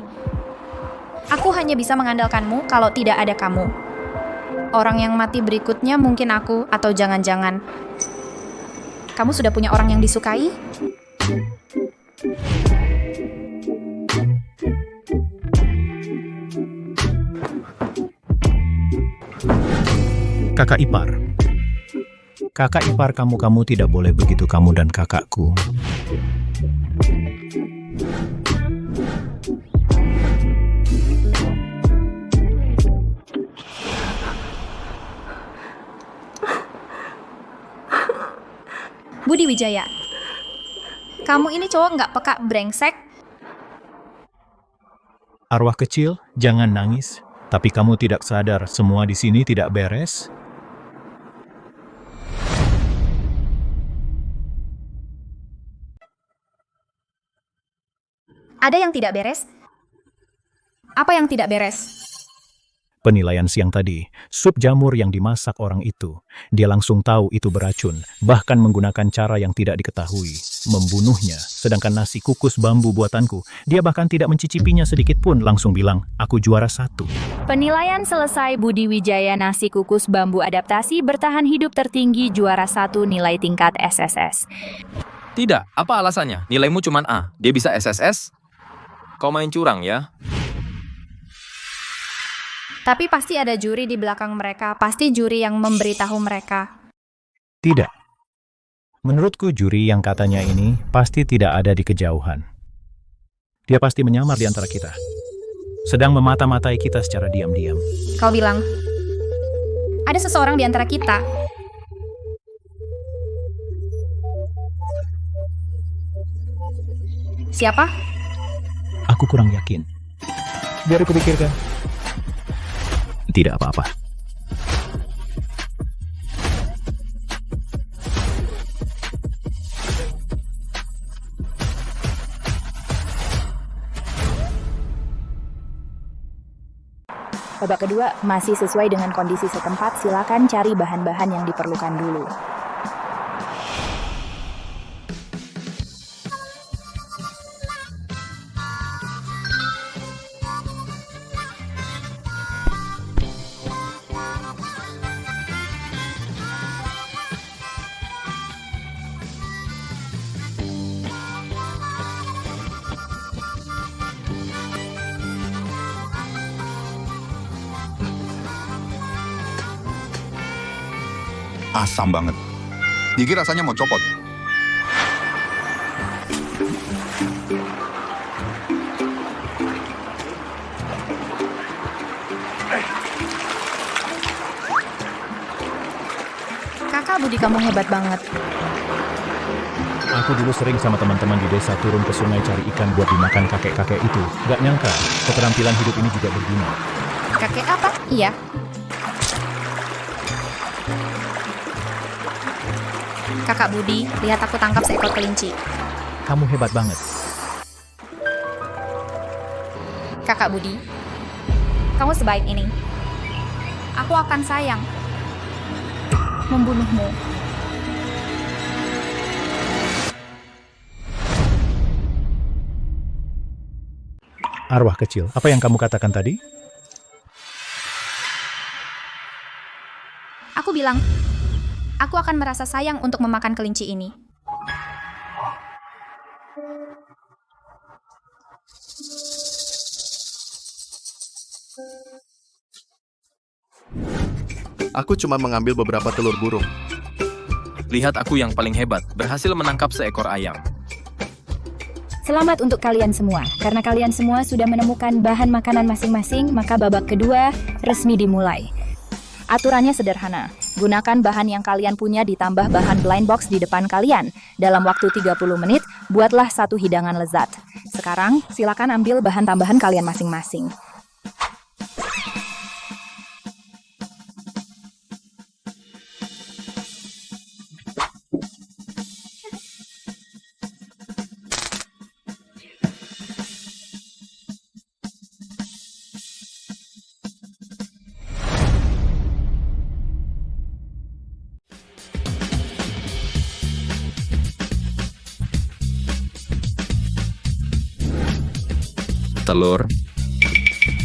aku hanya bisa mengandalkanmu kalau tidak ada kamu. Orang yang mati berikutnya mungkin aku, atau jangan-jangan kamu sudah punya orang yang disukai? Kakak ipar. Kakak ipar kamu tidak boleh begitu, kamu dan kakakku. Budi Wijaya, kamu ini cowok nggak peka, brengsek. Arwah kecil, jangan nangis. Tapi kamu tidak sadar semua di sini tidak beres? Ada yang tidak beres? Apa yang tidak beres? Penilaian siang tadi, sup jamur yang dimasak orang itu. Dia langsung tahu itu beracun, bahkan menggunakan cara yang tidak diketahui, membunuhnya. Sedangkan nasi kukus bambu buatanku, dia bahkan tidak mencicipinya sedikit pun, langsung bilang, aku juara 1. Penilaian selesai. Budi Wijaya nasi kukus bambu adaptasi bertahan hidup tertinggi juara 1 nilai tingkat SSS. Tidak, apa alasannya? Nilaimu cuma A, dia bisa SSS? Kau main curang ya? Tapi pasti ada juri di belakang mereka, pasti juri yang memberitahu mereka. Tidak. Menurutku juri yang katanya ini pasti tidak ada di kejauhan. Dia pasti menyamar di antara kita. Sedang memata-matai kita secara diam-diam. Kau bilang, ada seseorang di antara kita. Siapa? Aku kurang yakin. Biar aku pikirkan. Tidak apa-apa. Babak kedua masih sesuai dengan kondisi setempat, silakan cari bahan-bahan yang diperlukan dulu. Asam banget. Gigi rasanya mau copot. Kakak, budi kamu hebat banget. Aku dulu sering sama teman-teman di desa turun ke sungai cari ikan buat dimakan kakek-kakek itu. Gak nyangka, keterampilan hidup ini juga berguna. Kakek apa? Iya. Kakak Budi, lihat aku tangkap seekor kelinci. Kamu hebat banget. Kakak Budi, kamu sebaik ini. Aku akan sayang membunuhmu. Arwah kecil, apa yang kamu katakan tadi? Aku bilang, aku akan merasa sayang untuk memakan kelinci ini. Aku cuma mengambil beberapa telur burung. Lihat aku yang paling hebat, berhasil menangkap seekor ayam. Selamat untuk kalian semua. Karena kalian semua sudah menemukan bahan makanan masing-masing, maka babak kedua resmi dimulai. Aturannya sederhana. Gunakan bahan yang kalian punya ditambah bahan blind box di depan kalian. Dalam waktu 30 menit, buatlah satu hidangan lezat. Sekarang, silakan ambil bahan tambahan kalian masing-masing. Telur.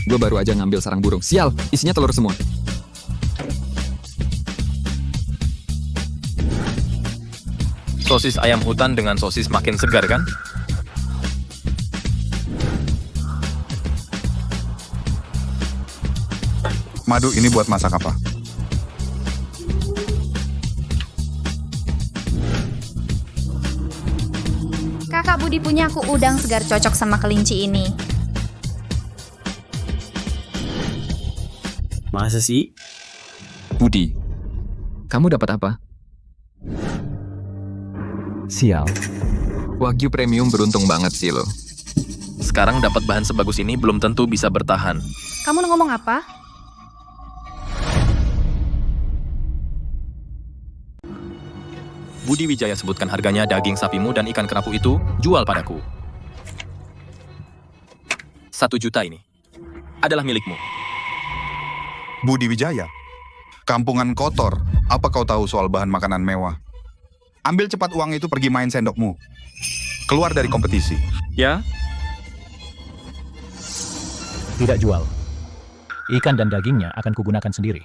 Gue baru aja ngambil sarang burung. Sial, isinya telur semua. Sosis ayam hutan dengan sosis makin segar kan? Madu ini buat masak apa? Kakak Budi punya aku udang segar cocok sama kelinci ini. Masa sih? Budi, kamu dapat apa? Sial. Wagyu premium beruntung banget sih lo. Sekarang dapat bahan sebagus ini belum tentu bisa bertahan. Kamu ngomong apa? Budi Wijaya sebutkan harganya daging sapimu dan ikan kerapu itu jual padaku. 1 juta ini adalah milikmu. Budi Wijaya, kampungan kotor. Apa kau tahu soal bahan makanan mewah? Ambil cepat uang itu pergi main sendokmu. Keluar dari kompetisi. Ya? Tidak jual. Ikan dan dagingnya akan kugunakan sendiri.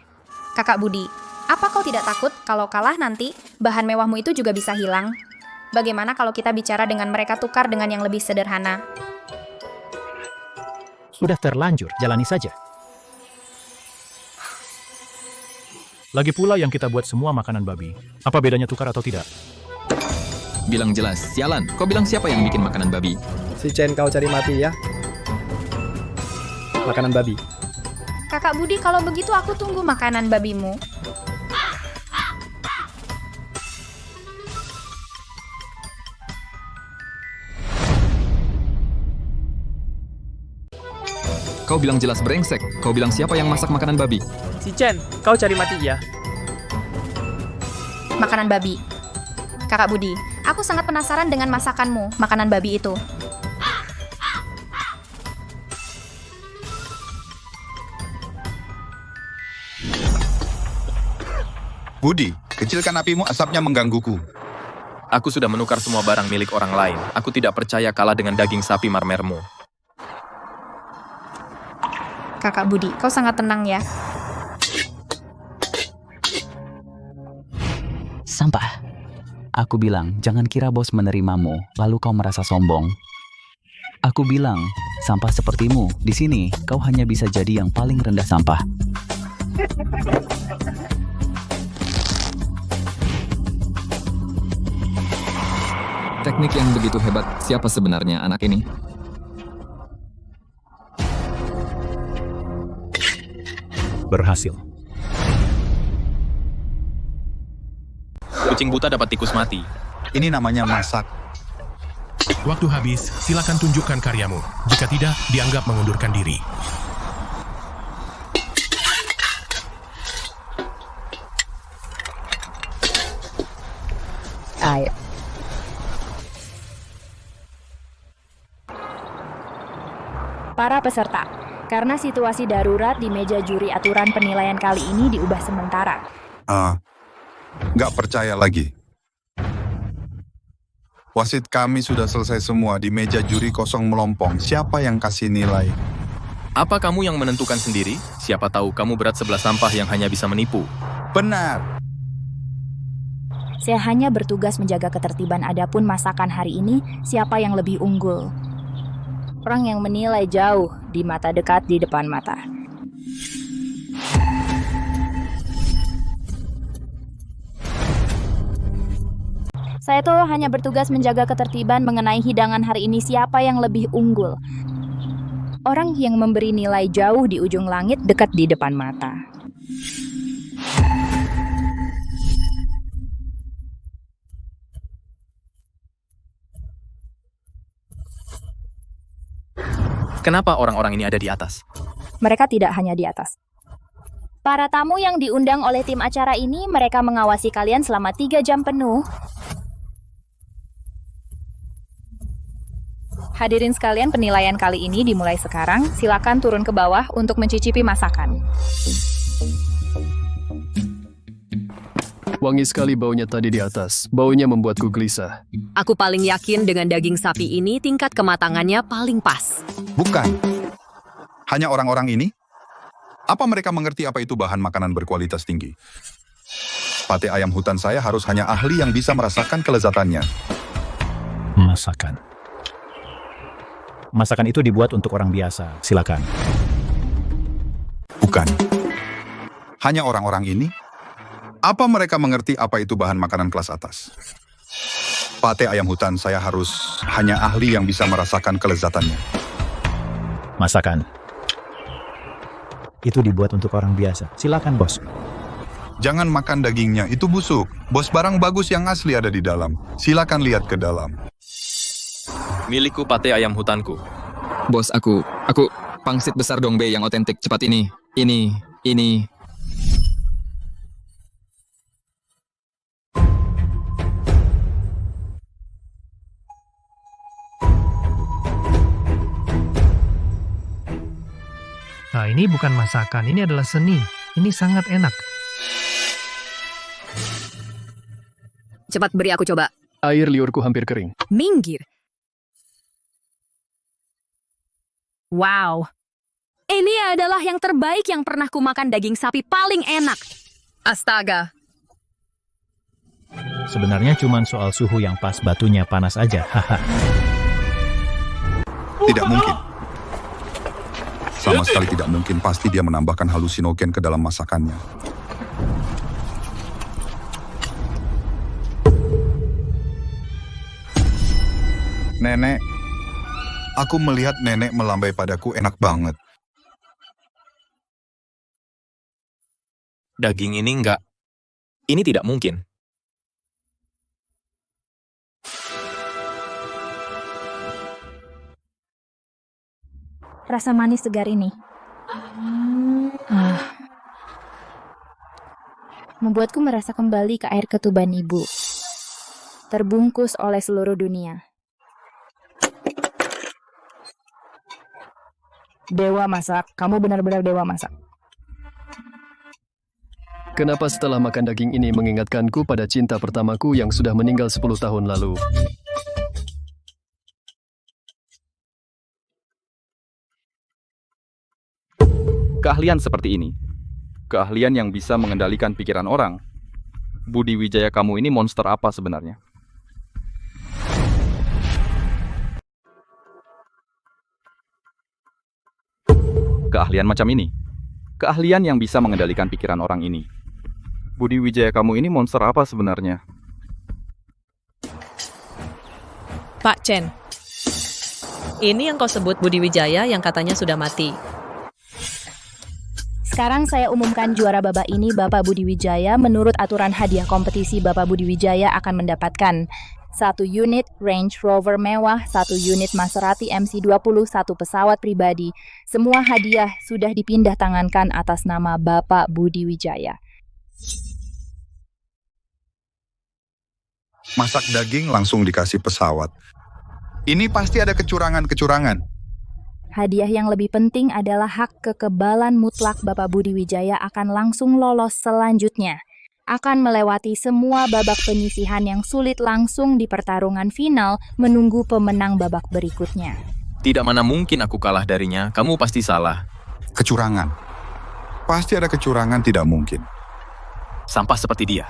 Kakak Budi, apa kau tidak takut kalau kalah nanti bahan mewahmu itu juga bisa hilang? Bagaimana kalau kita bicara dengan mereka tukar dengan yang lebih sederhana? Sudah terlanjur, jalani saja. Lagi pula yang kita buat semua makanan babi. Apa bedanya tukar atau tidak? Bilang jelas, sialan. Kau bilang siapa yang bikin makanan babi? Si Chen kau cari mati ya. Makanan babi. Kakak Budi, kalau begitu aku tunggu makanan babimu. Kau bilang jelas brengsek. Kau bilang siapa yang masak makanan babi? Si Chen, kau cari mati ya. Makanan babi. Kakak Budi, aku sangat penasaran dengan masakanmu, makanan babi itu. Budi, kecilkan apimu, asapnya menggangguku. Aku sudah menukar semua barang milik orang lain. Aku tidak percaya kalah dengan daging sapi marmermu. Kakak Budi, kau sangat tenang ya. Sampah. Aku bilang, jangan kira bos menerimamu, lalu kau merasa sombong. Aku bilang, sampah sepertimu, di sini kau hanya bisa jadi yang paling rendah sampah. Teknik yang begitu hebat, siapa sebenarnya anak ini? Berhasil. Kucing buta dapat tikus mati. Ini namanya masak. Waktu habis, silakan tunjukkan karyamu. Jika tidak, dianggap mengundurkan diri. Ayo. Para peserta, karena situasi darurat di meja juri aturan penilaian kali ini diubah sementara. Nggak percaya lagi. Wasit kami sudah selesai semua di meja juri kosong melompong. Siapa yang kasih nilai? Apa kamu yang menentukan sendiri? Siapa tahu kamu berat sebelah sampah yang hanya bisa menipu. Benar. Saya hanya bertugas menjaga ketertiban, adapun masakan hari ini, siapa yang lebih unggul. Orang yang menilai jauh, di mata dekat, di depan mata. Saya tuh hanya bertugas menjaga ketertiban mengenai hidangan hari ini, siapa yang lebih unggul. Orang yang memberi nilai jauh di ujung langit, dekat di depan mata. Kenapa orang-orang ini ada di atas? Mereka tidak hanya di atas. Para tamu yang diundang oleh tim acara ini, mereka mengawasi kalian selama 3 jam penuh. Hadirin sekalian, penilaian kali ini dimulai sekarang. Silakan turun ke bawah untuk mencicipi masakan. Wangi sekali baunya tadi di atas. Baunya membuatku gelisah. Aku paling yakin dengan daging sapi ini tingkat kematangannya paling pas. Bukan. Hanya orang-orang ini? Apa mereka mengerti apa itu bahan makanan berkualitas tinggi? Pate ayam hutan saya harus hanya ahli yang bisa merasakan kelezatannya. Masakan. Masakan itu dibuat untuk orang biasa. Silakan. Bukan. Hanya orang-orang ini? Apa mereka mengerti apa itu bahan makanan kelas atas? Pate ayam hutan saya harus hanya ahli yang bisa merasakan kelezatannya. Masakan. Itu dibuat untuk orang biasa. Silakan, bos. Jangan makan dagingnya, itu busuk. Bos, barang bagus yang asli ada di dalam. Silakan lihat ke dalam. Milikku pate ayam hutanku. Bos, aku pangsit besar Dongbei yang otentik. Cepat ini. Nah, ini bukan masakan, ini adalah seni. Ini sangat enak. Cepat beri aku coba. Air liurku hampir kering. Minggir. Wow. Ini adalah yang terbaik yang pernah kumakan, daging sapi paling enak. Astaga. Sebenarnya cuma soal suhu yang pas, batunya panas aja. Haha. Tidak mungkin. Sama sekali tidak mungkin. Pasti dia menambahkan halusinogen ke dalam masakannya. Nenek, aku melihat nenek melambai padaku enak banget. Daging ini enggak. Ini tidak mungkin. Rasa manis segar ini. Membuatku merasa kembali ke air ketuban ibu. Terbungkus oleh seluruh dunia. Dewa masak, kamu benar-benar dewa masak. Kenapa setelah makan daging ini mengingatkanku pada cinta pertamaku yang sudah meninggal 10 tahun lalu? Keahlian seperti ini. Keahlian yang bisa mengendalikan pikiran orang. Budi Wijaya kamu ini monster apa sebenarnya? Keahlian macam ini. Keahlian yang bisa mengendalikan pikiran orang ini. Budi Wijaya kamu ini monster apa sebenarnya? Pak Chen, ini yang kau sebut Budi Wijaya yang katanya sudah mati. Sekarang saya umumkan juara babak ini, Bapak Budi Wijaya. Menurut aturan hadiah kompetisi, Bapak Budi Wijaya akan mendapatkan 1 unit Range Rover mewah, 1 unit Maserati MC20, 1 pesawat pribadi. Semua hadiah sudah dipindah tangankan atas nama Bapak Budi Wijaya. Masak daging langsung dikasih pesawat. Ini pasti ada kecurangan-kecurangan. Hadiah yang lebih penting adalah hak kekebalan mutlak Bapak Budi Wijaya akan langsung lolos selanjutnya. Akan melewati semua babak penyisihan yang sulit langsung di pertarungan final menunggu pemenang babak berikutnya. Tidak mana mungkin aku kalah darinya, kamu pasti salah. Kecurangan. Pasti ada kecurangan, tidak mungkin. Sampah seperti dia.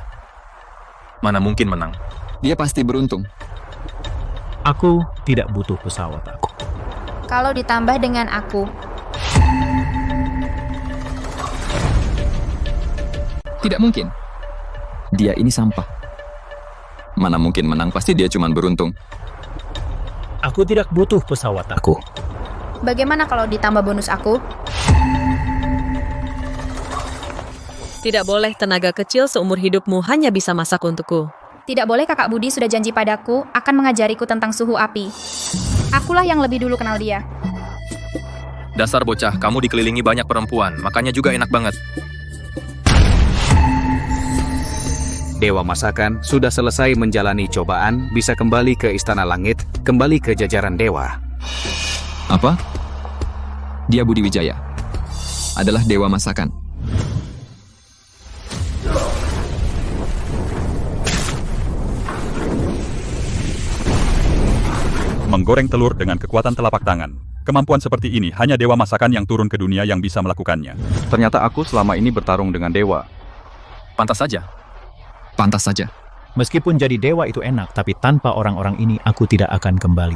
Mana mungkin menang? Dia pasti beruntung. Aku tidak butuh pesawat aku. Kalau ditambah dengan aku. Tidak mungkin. Dia ini sampah. Mana mungkin menang, pasti dia cuma beruntung. Aku tidak butuh pesawat aku. Bagaimana kalau ditambah bonus aku? Tidak boleh tenaga kecil seumur hidupmu hanya bisa masak untukku. Tidak boleh, Kakak Budi sudah janji padaku akan mengajariku tentang suhu api. Akulah yang lebih dulu kenal dia. Dasar bocah, kamu dikelilingi banyak perempuan, makanya juga enak banget. Dewa Masakan sudah selesai menjalani cobaan, bisa kembali ke Istana Langit, kembali ke jajaran dewa. Apa? Dia Budi Wijaya. Adalah Dewa Masakan. Menggoreng telur dengan kekuatan telapak tangan. Kemampuan seperti ini hanya Dewa Masakan yang turun ke dunia yang bisa melakukannya. Ternyata aku selama ini bertarung dengan dewa. Pantas saja. Pantas saja. Meskipun jadi dewa itu enak, tapi tanpa orang-orang ini aku tidak akan kembali.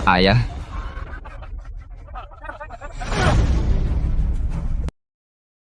Ayah,